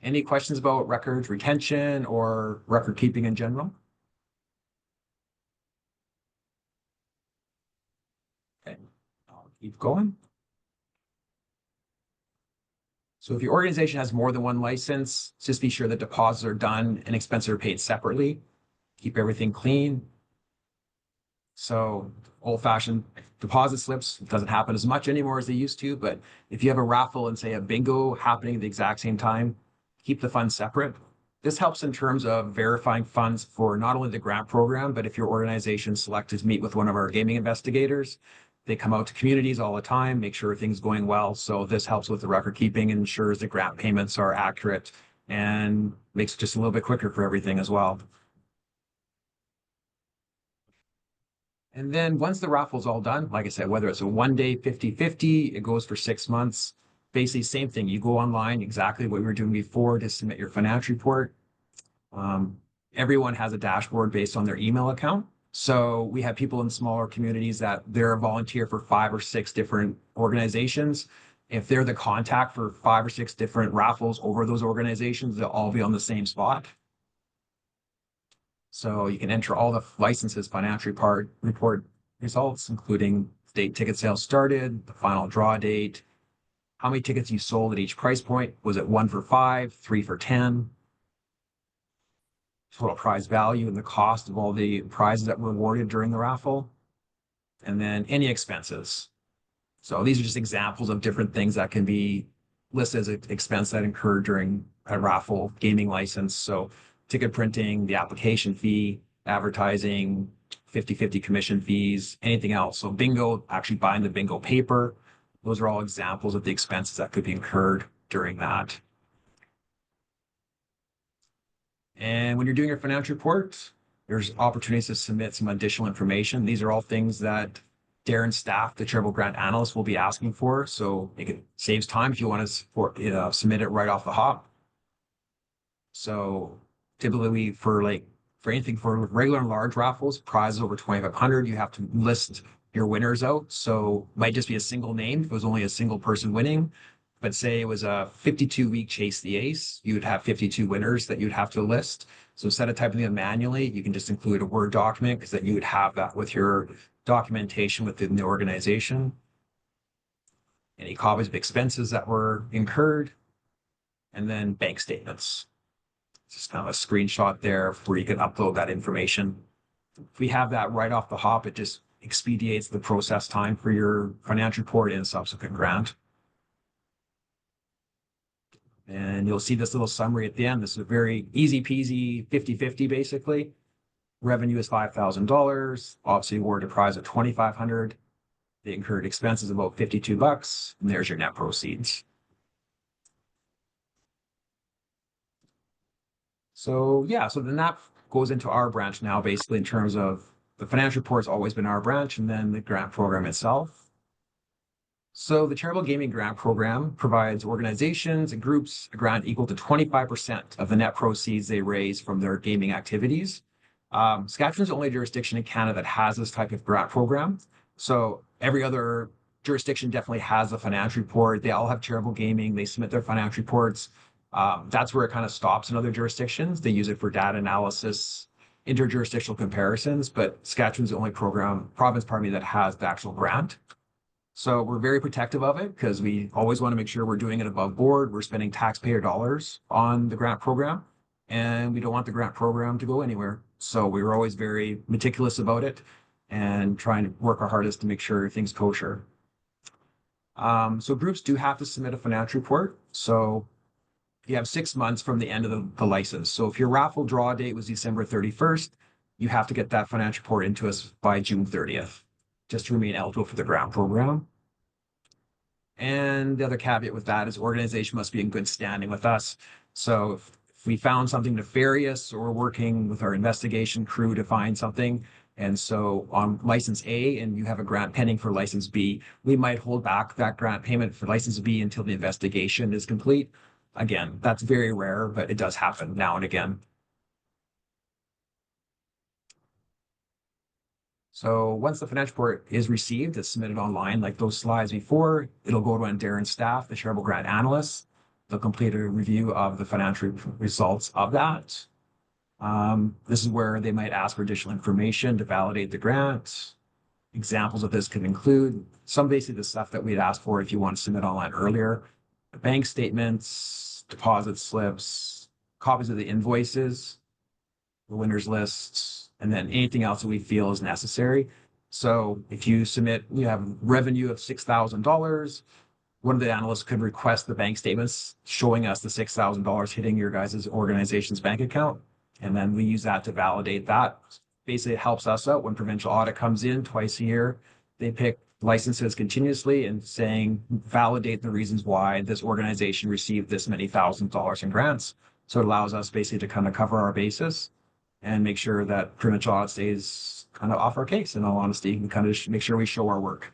Any questions about records retention or record keeping in general? Okay, I'll keep going. So if your organization has more than one license, just be sure that deposits are done and expenses are paid separately. Keep everything clean. So old-fashioned deposit slips doesn't happen as much anymore as they used to, but if you have a raffle and say a bingo happening at the exact same time, keep the funds separate. This helps in terms of verifying funds for not only the grant program, but if your organization selected to meet with one of our gaming investigators, they come out to communities all the time, make sure things are going well. So this helps with the record keeping and ensures the grant payments are accurate and makes it just a little bit quicker for everything as well. And then once the raffle's all done, like I said, whether it's a 1 day 50-50, it goes for 6 months. Basically, same thing. You go online, exactly what we were doing before to submit your financial report. Everyone has a dashboard based on their email account. So we have people in smaller communities that they're a volunteer for 5 or 6 different organizations. If they're the contact for 5 or 6 different raffles over those organizations, they'll all be on the same spot. So you can enter all the licenses, financial report results, including date ticket sales started, the final draw date, how many tickets you sold at each price point. Was it 1 for 5, 3 for 10? Total prize value and the cost of all the prizes that were awarded during the raffle. And then any expenses. So these are just examples of different things that can be listed as an expense that incurred during a raffle gaming license. So ticket printing, the application fee, advertising, 50-50 commission fees, anything else. So bingo, actually buying the bingo paper. Those are all examples of the expenses that could be incurred during that. And when you're doing your financial report, there's opportunities to submit some additional information. These are all things that Darren's staff, the charitable grant analyst, will be asking for. So it saves time if you want to submit it right off the hop. So typically for anything for regular and large raffles, prizes over 2,500, you have to list your winners out. So it might just be a single name if it was only a single person winning. But say it was a 52-week Chase the Ace, you would have 52 winners that you'd have to list. So instead of typing them manually, you can just include a Word document because then you would have that with your documentation within the organization. Any copies of expenses that were incurred, and then bank statements. Just kind of a screenshot there where you can upload that information. If we have that right off the hop, it just expedites the process time for your financial report and subsequent grant. And you'll see this little summary at the end. This is a very easy peasy 50-50 basically. Revenue is $5,000. Obviously awarded a prize of $2,500. The incurred expenses about $52, and there's your net proceeds. So yeah, so then that goes into our branch now, basically in terms of the financial report's always been our branch, and then the grant program itself. So the Charitable Gaming Grant Program provides organizations and groups a grant equal to 25% of the net proceeds they raise from their gaming activities. Saskatchewan's the only jurisdiction in Canada that has this type of grant program. So every other jurisdiction definitely has a financial report. They all have charitable gaming. They submit their financial reports. That's where it kind of stops in other jurisdictions. They use it for data analysis, interjurisdictional comparisons, but Saskatchewan's the only province that has the actual grant. So we're very protective of it because we always want to make sure we're doing it above board. We're spending taxpayer dollars on the grant program, and we don't want the grant program to go anywhere. So we were always very meticulous about it and trying to work our hardest to make sure everything's kosher. So groups do have to submit a financial report. So you have 6 months from the end of the license. So if your raffle draw date was December 31st, you have to get that financial report into us by June 30th. Just to remain eligible for the grant program. And the other caveat with that is organization must be in good standing with us. So if we found something nefarious or we're working with our investigation crew to find something, and so on license A and you have a grant pending for license B, we might hold back that grant payment for license B until the investigation is complete. Again, that's very rare, but it does happen now and again. So once the financial report is received, it's submitted online like those slides before. It'll go to Darren's staff, the charitable grant analysts. They'll complete a review of the financial results of that. This is where they might ask for additional information to validate the grant. Examples of this could include basically the stuff that we'd asked for if you want to submit online earlier. Bank statements, deposit slips, copies of the invoices, the winners lists, and then anything else that we feel is necessary. So if you have revenue of $6,000, one of the analysts could request the bank statements showing us the $6,000 hitting your guys' organization's bank account. And then we use that to validate that. Basically, it helps us out when provincial audit comes in twice a year. They pick licenses continuously and validate the reasons why this organization received this many $1,000s in grants. So it allows us basically to kind of cover our basis and make sure that provincial audit stays kind of off our case, in all honesty, and kind of make sure we show our work.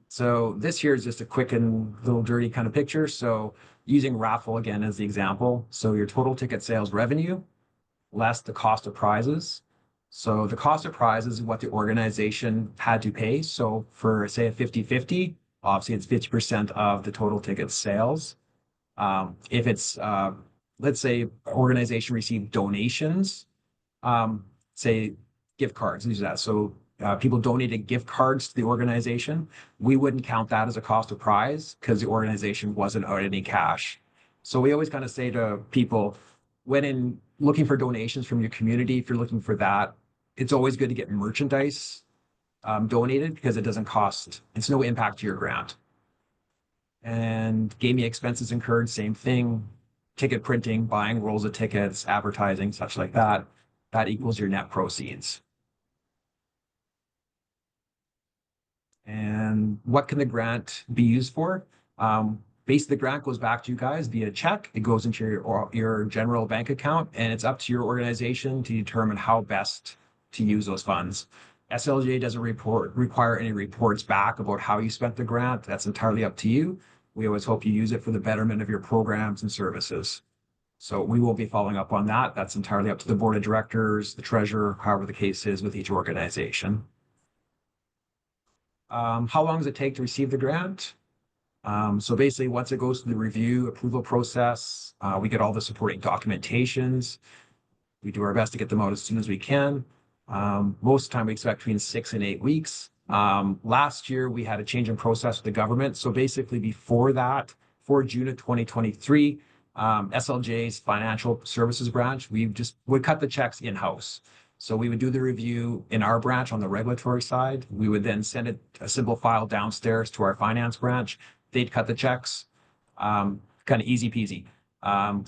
So this here is just a quick and little dirty kind of picture. So using raffle again as the example. So your total ticket sales revenue less the cost of prizes. So the cost of prizes is what the organization had to pay. So for say a 50-50, obviously it's 50% of the total ticket sales. If it's, let's say organization received donations, say gift cards, use that. So people donated gift cards to the organization. We wouldn't count that as a cost of prize because the organization wasn't out any cash. So we always kind of say to people, when in looking for donations from your community, if you're looking for that, it's always good to get merchandise donated because it doesn't cost, it's no impact to your grant. And gaming expenses incurred, same thing. Ticket printing, buying rolls of tickets, advertising, such like that, that equals your net proceeds. And what can the grant be used for? Basically, the grant goes back to you guys via check. It goes into your general bank account, and it's up to your organization to determine how best to use those funds. SLGA doesn't require any reports back about how you spent the grant. That's entirely up to you. We always hope you use it for the betterment of your programs and services. So we will be following up on that. That's entirely up to the board of directors, the treasurer, however the case is with each organization. How long does it take to receive the grant? So basically, once it goes through the review approval process, we get all the supporting documentations. We do our best to get them out as soon as we can. Most of the time, we expect between 6 and 8 weeks. Last year, we had a change in process with the government. So basically, before that, for June of 2023, SLGA's financial services branch, we just would cut the checks in-house. So we would do the review in our branch on the regulatory side. We would then send it a simple file downstairs to our finance branch. They'd cut the checks, kind of easy peasy.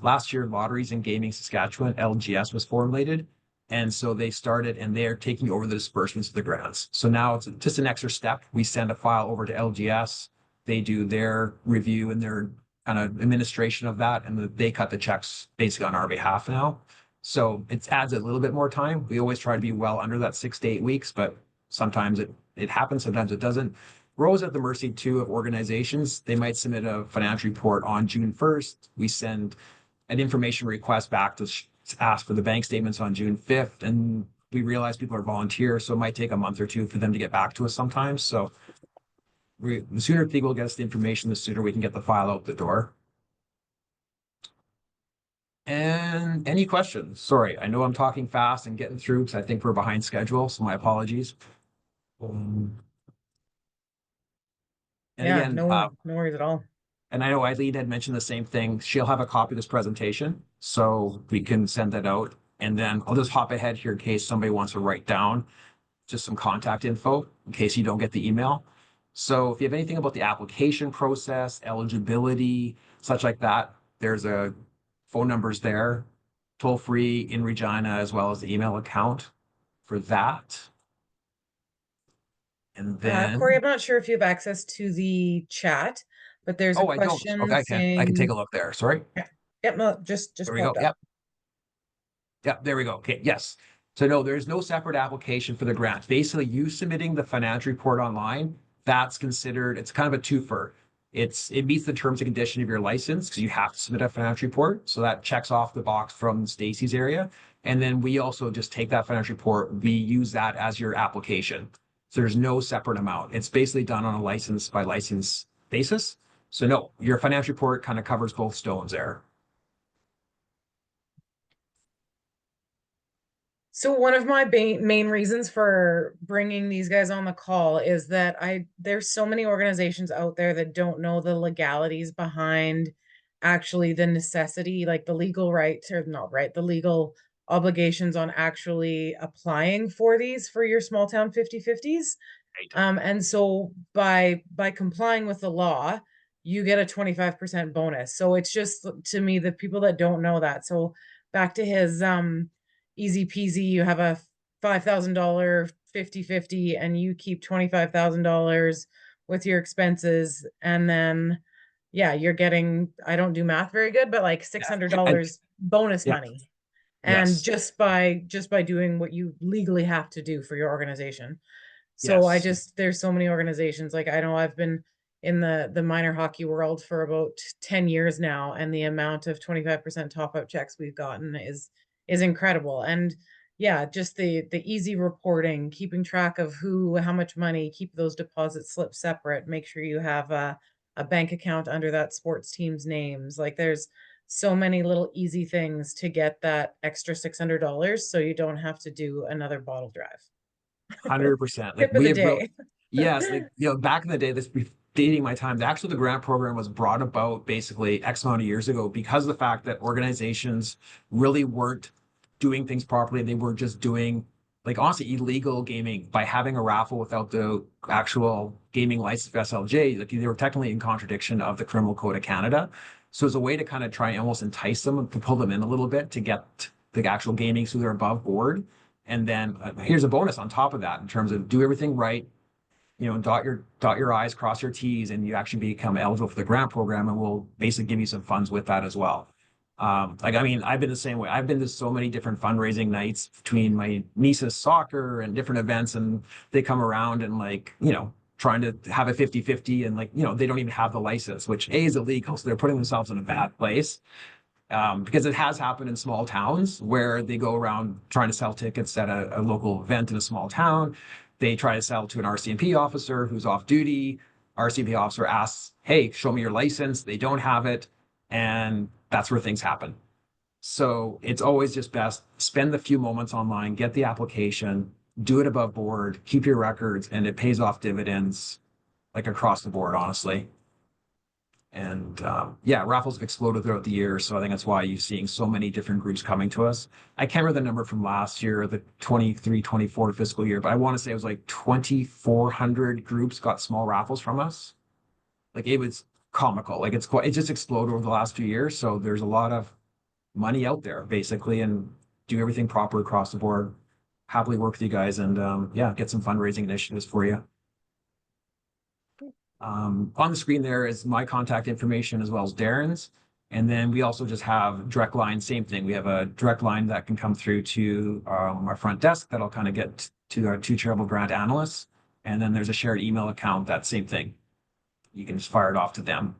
Last year, Lotteries and Gaming Saskatchewan, LGS, was formulated. And so they started and they're taking over the disbursements of the grants. So now it's just an extra step. We send a file over to LGS. They do their review and their kind of administration of that. And they cut the checks basically on our behalf now. So it adds a little bit more time. We always try to be well under that 6 to 8 weeks, but sometimes it happens, sometimes it doesn't. We're always at the mercy too of organizations. They might submit a financial report on June 1st. We send an information request back to ask for the bank statements on June 5th. And we realize people are volunteers, so it might take a month or two for them to get back to us sometimes. So the sooner people get us the information, the sooner we can get the file out the door. And any questions? Sorry, I know I'm talking fast and getting through because I think we're behind schedule, so my apologies. And Yeah, again, no worries at all. And I know Aileen had mentioned the same thing. She'll have a copy of this presentation, so we can send that out. And then I'll just hop ahead here in case somebody wants to write down just some contact info in case you don't get the email. So if you have anything about the application process, eligibility, such like that, there's a phone numbers there, toll free in Regina, as well as the email account for that. And then Corey, I'm not sure if you have access to the chat, but there's a question Okay, saying... I can take a look there. Sorry. Yep, no, just there we go. popped up. Yep. Yep, there we go. Okay, yes. So no, there's no separate application for the grant. Basically, you submitting the financial report online, that's considered, it's kind of a twofer. It meets the terms and conditions of your license because you have to submit a financial report. So that checks off the box from Stacy's area. And then we also just take that financial report, we use that as your application. So there's no separate amount. It's basically done on a license by license basis. So no, your financial report kind of covers both stones there. So one of my main reasons for bringing these guys on the call is that there's so many organizations out there that don't know the legalities behind actually the necessity, like the legal rights or not right, the legal obligations on actually applying for these for your small town 50/50s. And so by complying with the law, you get a 25% bonus. So it's just, to me, the people that don't know that. So back to his easy peasy, you have a $5,000 50-50 and you keep $25,000 with your expenses, and then yeah, you're getting, I don't do math very good, but like $600 bonus yeah, money. And yes, just by doing what you legally have to do for your organization. So yes. there's so many organizations. Like, I know I've been in the minor hockey world for about 10 years now, and the amount of 25% top up checks we've gotten is incredible. And yeah, just the easy reporting, keeping track of how much money, keep those deposit slips separate, make sure you have a bank account under that sports team's names. Like, there's so many little easy things to get that extra $600 so you don't have to do another bottle drive. 100%. Like Tip of we the have real, day. yes, like back in the day, this dating my time. Actually, the grant program was brought about basically X amount of years ago because of the fact that organizations really weren't doing things properly. They were just doing, like, honestly, illegal gaming by having a raffle without the actual gaming license for SLGA. Like, they were technically in contradiction of the Criminal Code of Canada. So as a way to kind of try and almost entice them to pull them in a little bit to get the actual gaming so they're above board. And then here's a bonus on top of that in terms of do everything right, dot your I's, cross your T's, and you actually become eligible for the grant program, and we'll basically give you some funds with that as well. Like, I mean, I've been the same way. I've been to so many different fundraising nights between my niece's soccer and different events, and they come around and, like, trying to have a 50-50, and, like, they don't even have the license, which A, is illegal. So they're putting themselves in a bad place. Because it has happened in small towns where they go around trying to sell tickets at a local event in a small town. They try to sell to an RCMP officer who's off duty. RCMP officer asks, "Hey, show me your license." They don't have it, and that's where things happen. So it's always just best spend the few moments online, get the application, do it above board, keep your records, and it pays off dividends, like, across the board, honestly. And yeah, raffles have exploded throughout the year. So I think that's why you're seeing so many different groups coming to us. I can't remember the number from last year, the 23-24 fiscal year, but I want to say it was like 2,400 groups got small raffles from us. Like, it was comical. Like, it just exploded over the last few years. So there's a lot of money out there, basically, and do everything proper across the board. Happily work with you guys, and yeah, get some fundraising initiatives for you. On the screen there is my contact information as well as Darren's. And then we also just have direct line, same thing. We have a direct line that can come through to our front desk that'll kind of get to our two charitable grant analysts. And then there's a shared email account, that same thing. You can just fire it off to them.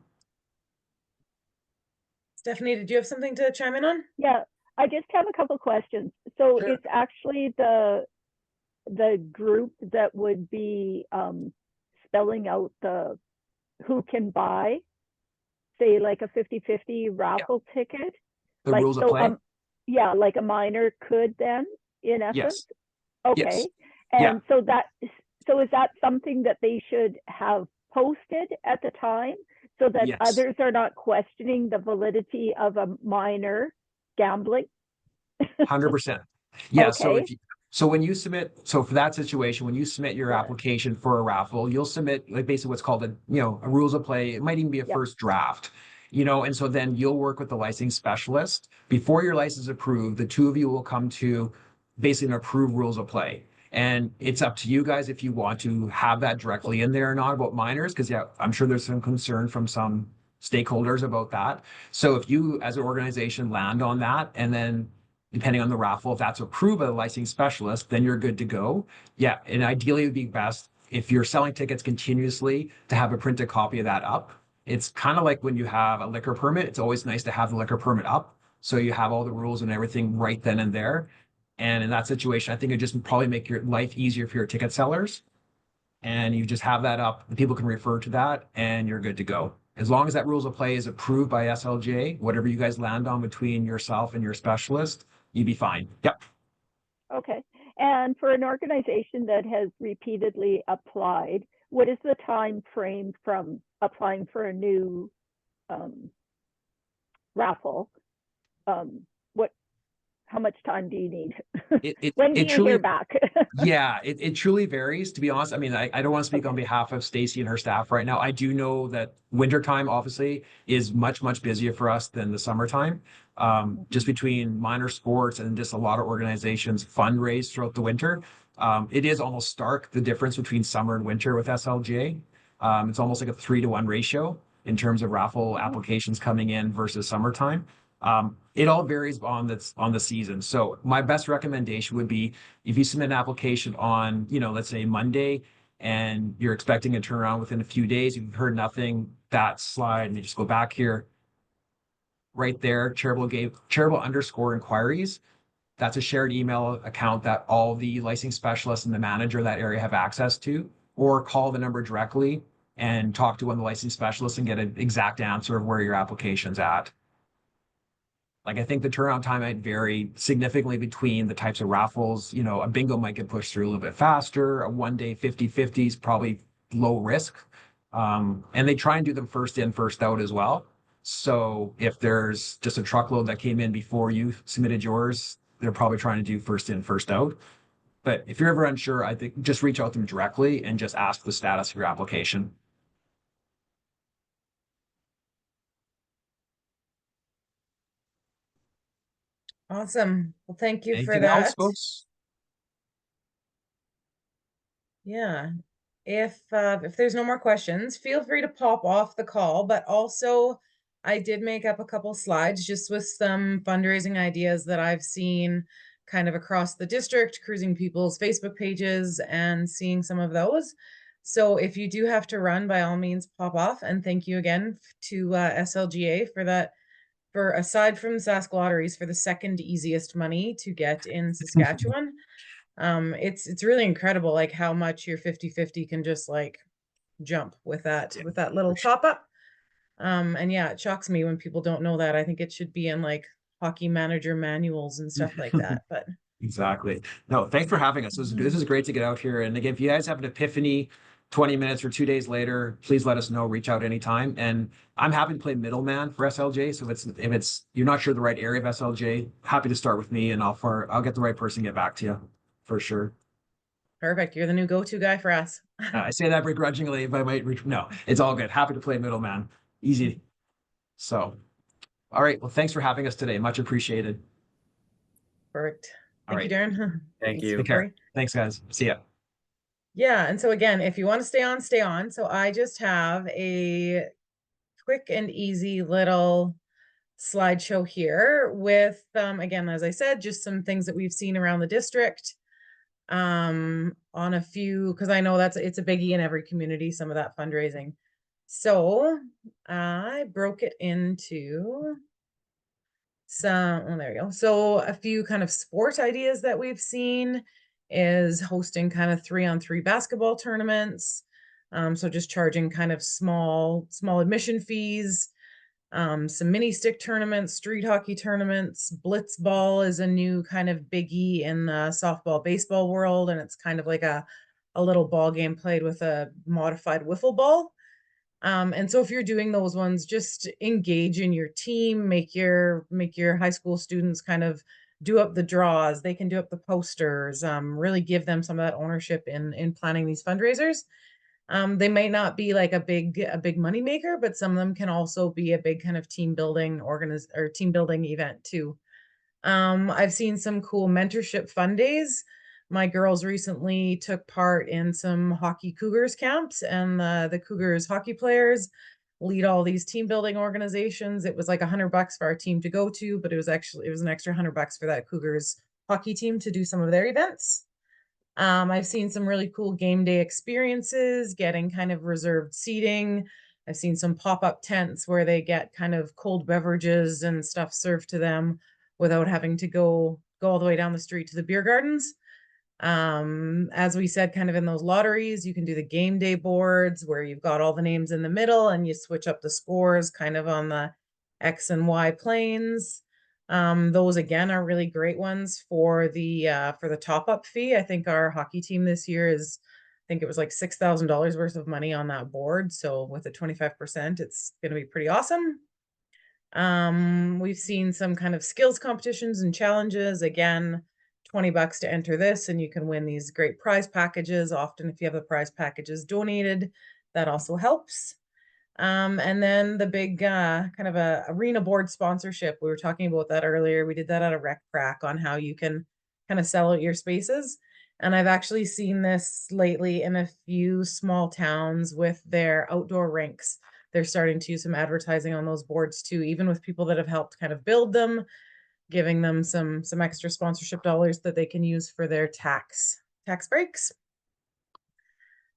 Stephanie, did you have something to chime in on? Yeah, I just have a couple questions. So Sure. it's actually the group that would be spelling out who can buy, say, like a 50-50 raffle ticket. The like, rules of so play? yeah, like a minor could then, in essence. Yes. Okay. Yes. And so is that something that they should have posted at the time so that Yes. others are not questioning the validity of a minor gambling? 100%. Yeah. Okay. So when you submit, so for that situation, when you submit your application for a raffle, you'll submit, like, basically what's called a rules of play. It might even be a first draft, and so then you'll work with the licensing specialist before your license is approved. The two of you will come to basically an approved rules of play. And it's up to you guys if you want to have that directly in there or not about minors, because yeah, I'm sure there's some concern from some stakeholders about that. So if you as an organization land on that, and then depending on the raffle, if that's approved by the licensing specialist, then you're good to go. Yeah, and ideally it would be best if you're selling tickets continuously to have a printed copy of that up. It's kind of like when you have a liquor permit, it's always nice to have the liquor permit up so you have all the rules and everything right then and there. And in that situation, I think it just probably make your life easier for your ticket sellers. And you just have that up, and people can refer to that, and you're good to go. As long as that rules of play is approved by SLGA, whatever you guys land on between yourself and your specialist, you'd be fine. Yep. Okay. And for an organization that has repeatedly applied, what is the time frame from applying for a new raffle? how much time do you need? It When do it you hear truly back? Yeah, it truly varies, to be honest. I mean, I don't want to speak on behalf of Stacy and her staff right now. I do know that wintertime obviously is much, much busier for us than the summertime. Just between minor sports and just a lot of organizations fundraise throughout the winter. It is almost stark, the difference between summer and winter with SLGA. It's almost like a 3-to-1 ratio in terms of raffle applications coming in versus summertime. It all varies on the season. So my best recommendation would be if you submit an application on, let's say Monday, and you're expecting a turnaround within a few days, you've heard nothing, that slide, and you just go back here, right there, charitable underscore inquiries. That's a shared email account that all the licensing specialists and the manager of that area have access to, or call the number directly and talk to one of the licensing specialists and get an exact answer of where your application's at. Like, I think the turnaround time might vary significantly between the types of raffles. A bingo might get pushed through a little bit faster. A 1-day 50-50 is probably low risk. And they try and do them first in, first out as well. So if there's just a truckload that came in before you submitted yours, they're probably trying to do first in, first out. But if you're ever unsure, I think just reach out to them directly and just ask the status of your application. Awesome. Well, thank you for Anything else, that. folks? Yeah. If there's no more questions, feel free to pop off the call, but also I did make up a couple slides just with some fundraising ideas that I've seen kind of across the district, cruising people's Facebook pages and seeing some of those. So if you do have to run, by all means, pop off. And thank you again to SLGA for that, for aside from SaskLotteries, for the second easiest money to get in Saskatchewan. It's really incredible, like how much your 50-50 can just like jump with that little top up. And yeah, it shocks me when people don't know that. I think it should be in like hockey manager manuals and stuff like that. But Exactly. No, thanks for having us. This is great to get out here. And again, if you guys have an epiphany 20 minutes or 2 days later, please let us know. Reach out anytime. And I'm happy to play middleman for SLJ. So if it's you're not sure the right area of SLJ, happy to start with me, and I'll get the right person, get back to you for sure. perfect. You're the new go-to guy for us. I say that begrudgingly, but I might reach. No, it's all good. Happy to play middleman. Easy. So, all right. Well, thanks for having us today. Much appreciated. Perfect. All Thank you, right. Darren. Thank you. Take care. Thanks, guys. See ya. Yeah, and so again, if you want to stay on, stay on. So I just have a quick and easy little slideshow here with again, as I said, just some things that we've seen around the district on a few, because I know it's a biggie in every community, some of that fundraising. So I broke it into there we go. So a few kind of sport ideas that we've seen is hosting kind of 3-on-3 basketball tournaments. So just charging kind of small admission fees. Some mini stick tournaments, street hockey tournaments. Blitzball is a new kind of biggie in the softball baseball world, and it's kind of like a little ball game played with a modified wiffle ball. And so if you're doing those ones, just engage in your team, make your high school students kind of do up the draws. They can do up the posters, really give them some of that ownership in planning these fundraisers. They might not be like a big money maker, but some of them can also be a big kind of team building event too. I've seen some cool mentorship fun days. My girls recently took part in some hockey Cougars camps, and the Cougars hockey players lead all these team building organizations. It was like $100 for our team to go to, but it was an extra $100 for that Cougars hockey team to do some of their events. I've seen some really cool game day experiences, getting kind of reserved seating. I've seen some pop-up tents where they get kind of cold beverages and stuff served to them without having to go all the way down the street to the beer gardens. As we said, kind of in those lotteries, you can do the game day boards where you've got all the names in the middle and you switch up the scores kind of on the X and Y planes. Those again are really great ones for the top-up fee. I think our hockey team this year I think it was like $6,000 worth of money on that board. So with a 25%, it's going to be pretty awesome. We've seen some kind of skills competitions and challenges. Again, $20 to enter this, and you can win these great prize packages. Often, if you have the prize packages donated, that also helps. And then the big kind of a arena board sponsorship. We were talking about that earlier. We did that at a rec prac on how you can kind of sell out your spaces. And I've actually seen this lately in a few small towns with their outdoor rinks. They're starting to use some advertising on those boards too, even with people that have helped kind of build them, giving them some extra sponsorship dollars that they can use for their tax breaks.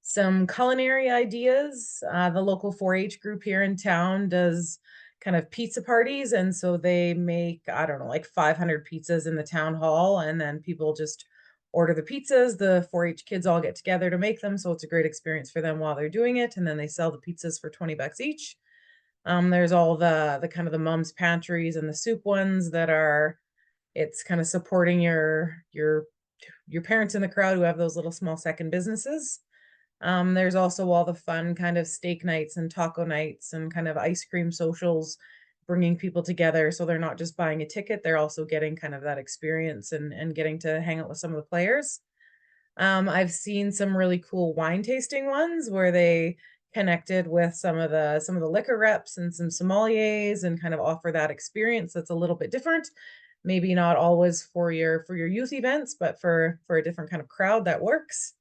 Some culinary ideas. The local 4-H group here in town does kind of pizza parties, and so they make, I don't know, like 500 pizzas in the town hall, and then people just order the pizzas. The 4-H kids all get together to make them, so it's a great experience for them while they're doing it, and then they sell the pizzas for $20 each. There's all the kind of the mom's pantries and the soup ones that are, it's kind of supporting your parents in the crowd who have those little small second businesses. There's also all the fun kind of steak nights and taco nights and kind of ice cream socials, bringing people together. So they're not just buying a ticket, they're also getting kind of that experience and getting to hang out with some of the players. I've seen some really cool wine tasting ones where they connected with some of the liquor reps and some sommeliers and kind of offer that experience that's a little bit different. Maybe not always for your youth events, but for a different kind of crowd that works.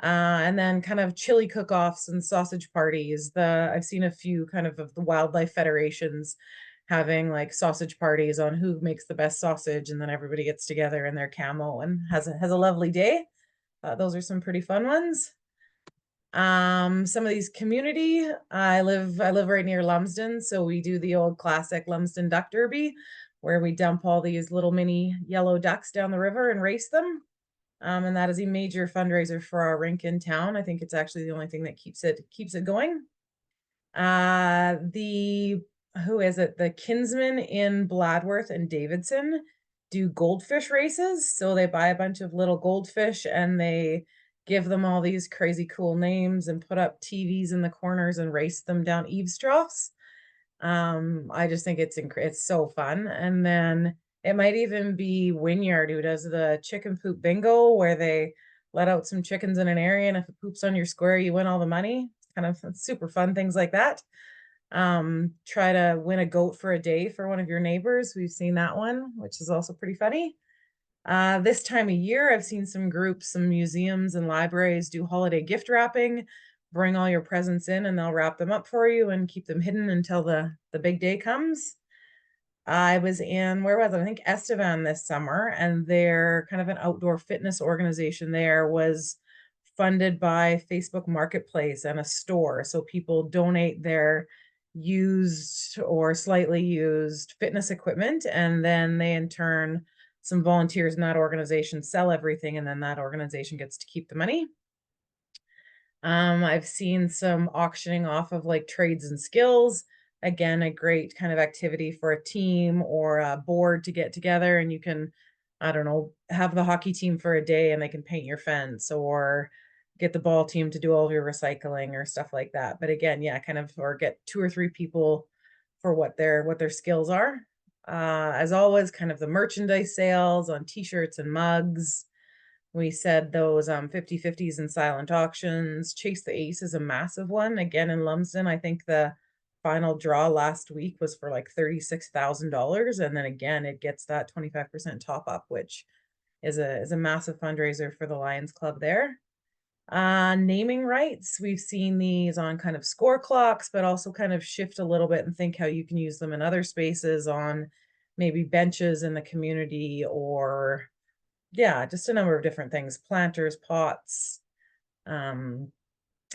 And then kind of chili cook-offs and sausage parties. I've seen a few kind of the wildlife federations having like sausage parties on who makes the best sausage, and then everybody gets together in their camo and has a lovely day. Those are some pretty fun ones. Some of these community, I live right near Lumsden, so we do the old classic Lumsden Duck Derby, where we dump all these little mini yellow ducks down the river and race them. And that is a major fundraiser for our rink in town. I think it's actually the only thing that keeps it going. Who is it? The Kinsmen in Bladworth and Davidson do goldfish races. So they buy a bunch of little goldfish and they give them all these crazy cool names and put up TVs in the corners and race them down eaves troughs. I just think it's so fun. And then it might even be Wynyard who does the chicken poop bingo, where they let out some chickens in an area, and if it poops on your square, you win all the money. It's kind of super fun, things like that. Try to win a goat for a day for one of your neighbors. We've seen that one, which is also pretty funny. This time of year, I've seen some groups, some museums and libraries do holiday gift wrapping. Bring all your presents in and they'll wrap them up for you and keep them hidden until the big day comes. I was in, where was I? I think Estevan this summer, and they're kind of an outdoor fitness organization there was funded by Facebook Marketplace and a store. So people donate their used or slightly used fitness equipment, and then they in turn, some volunteers in that organization sell everything, and then that organization gets to keep the money. I've seen some auctioning off of like trades and skills. Again, a great kind of activity for a team or a board to get together, and you can, I don't know, have the hockey team for a day and they can paint your fence, or get the ball team to do all of your recycling or stuff like that. But again, yeah, kind of, or get 2 or 3 people for what their skills are. As always, kind of the merchandise sales on t-shirts and mugs. We said those 50/50s and silent auctions. Chase the Ace is a massive one. Again, in Lumsden, I think the final draw last week was for like $36,000. And then again, it gets that 25% top up, which is a massive fundraiser for the Lions Club there. Naming rights. We've seen these on kind of score clocks, but also kind of shift a little bit and think how you can use them in other spaces, on maybe benches in the community, or yeah, just a number of different things, planters, pots.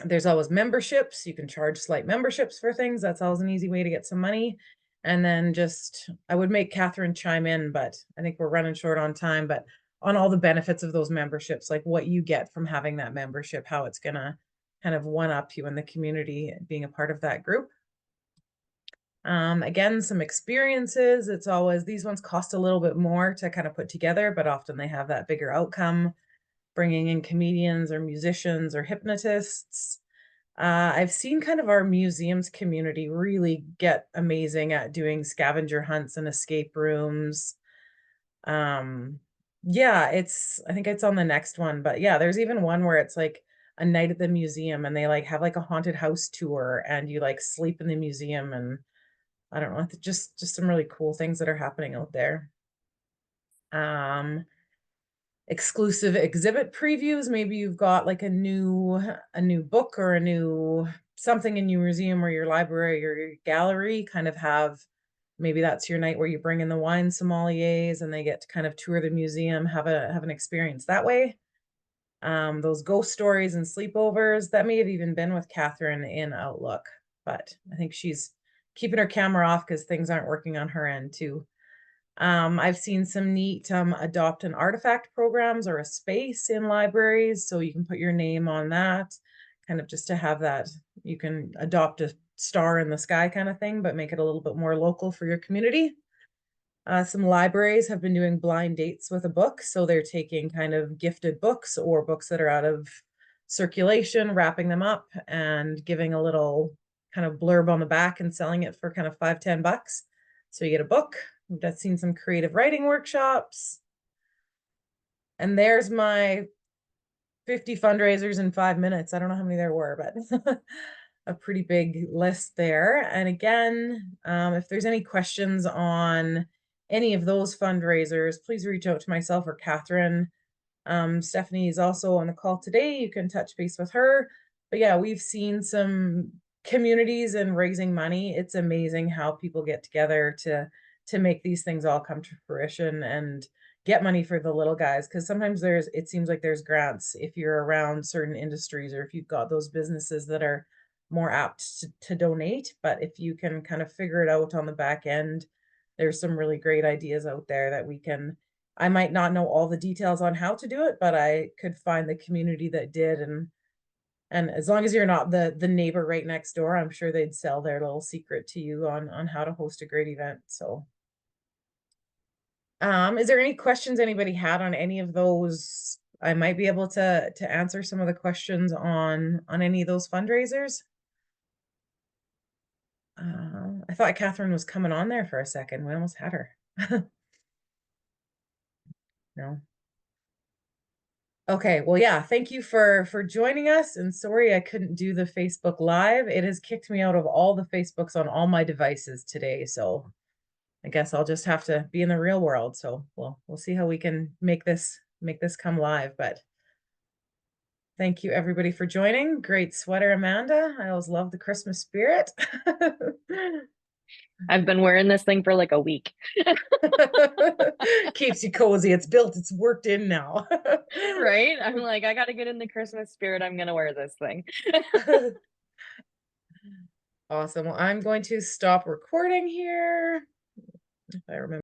There's always memberships. You can charge slight memberships for things. That's always an easy way to get some money. And then just, I would make Catherine chime in, but I think we're running short on time, but on all the benefits of those memberships, like what you get from having that membership, how it's gonna kind of one up you in the community being a part of that group. Again, some experiences. It's always, these ones cost a little bit more to kind of put together, but often they have that bigger outcome, bringing in comedians or musicians or hypnotists. I've seen kind of our museums community really get amazing at doing scavenger hunts and escape rooms. Yeah, I think it's on the next one, but yeah, there's even one where it's like a night at the museum and they like have like a haunted house tour and you like sleep in the museum, and I don't know, just some really cool things that are happening out there. Um, Exclusive exhibit previews. Maybe you've got like a new book or a new something in your museum or your library or your gallery, kind of have, maybe that's your night where you bring in the wine sommeliers and they get to kind of tour the museum, have an experience that way. Those ghost stories and sleepovers, that may have even been with Catherine in Outlook, but I think she's keeping her camera off because things aren't working on her end too. I've seen some neat adopt an artifact programs or a space in libraries, so you can put your name on that, kind of just to have that, you can adopt a star in the sky kind of thing, but make it a little bit more local for your community. Some libraries have been doing blind dates with a book, so they're taking kind of gifted books or books that are out of circulation, wrapping them up and giving a little kind of blurb on the back and selling it for kind of $5-10. So you get a book. I've seen some creative writing workshops. And there's my 50 fundraisers in 5 minutes. I don't know how many there were, but a pretty big list there. And again, if there's any questions on any of those fundraisers, please reach out to myself or Catherine. Stephanie is also on the call today. You can touch base with her. But yeah, we've seen some communities and raising money. It's amazing how people get together to make these things all come to fruition and get money for the little guys. Because sometimes it seems like there's grants if you're around certain industries or if you've got those businesses that are more apt to donate. But if you can kind of figure it out on the back end, there's some really great ideas out there that I might not know all the details on how to do it, but I could find the community that did. And as long as you're not the neighbor right next door, I'm sure they'd sell their little secret to you on how to host a great event. So is there any questions anybody had on any of those? I might be able to answer some of the questions on any of those fundraisers. I thought Catherine was coming on there for a second. We almost had her. No. Okay, well, yeah, thank you for joining us, and sorry I couldn't do the Facebook Live. It has kicked me out of all the Facebooks on all my devices today, so I guess I'll just have to be in the real world. So we'll see how we can make this come live. But thank you everybody for joining. Great sweater, Amanda. I always love the Christmas spirit. I've been wearing this thing for like a week. Keeps you cozy. It's built, it's worked in now. Right? I'm like, I gotta get in the Christmas spirit. I'm gonna wear this thing. Awesome. Well, I'm going to stop recording here. If I remember.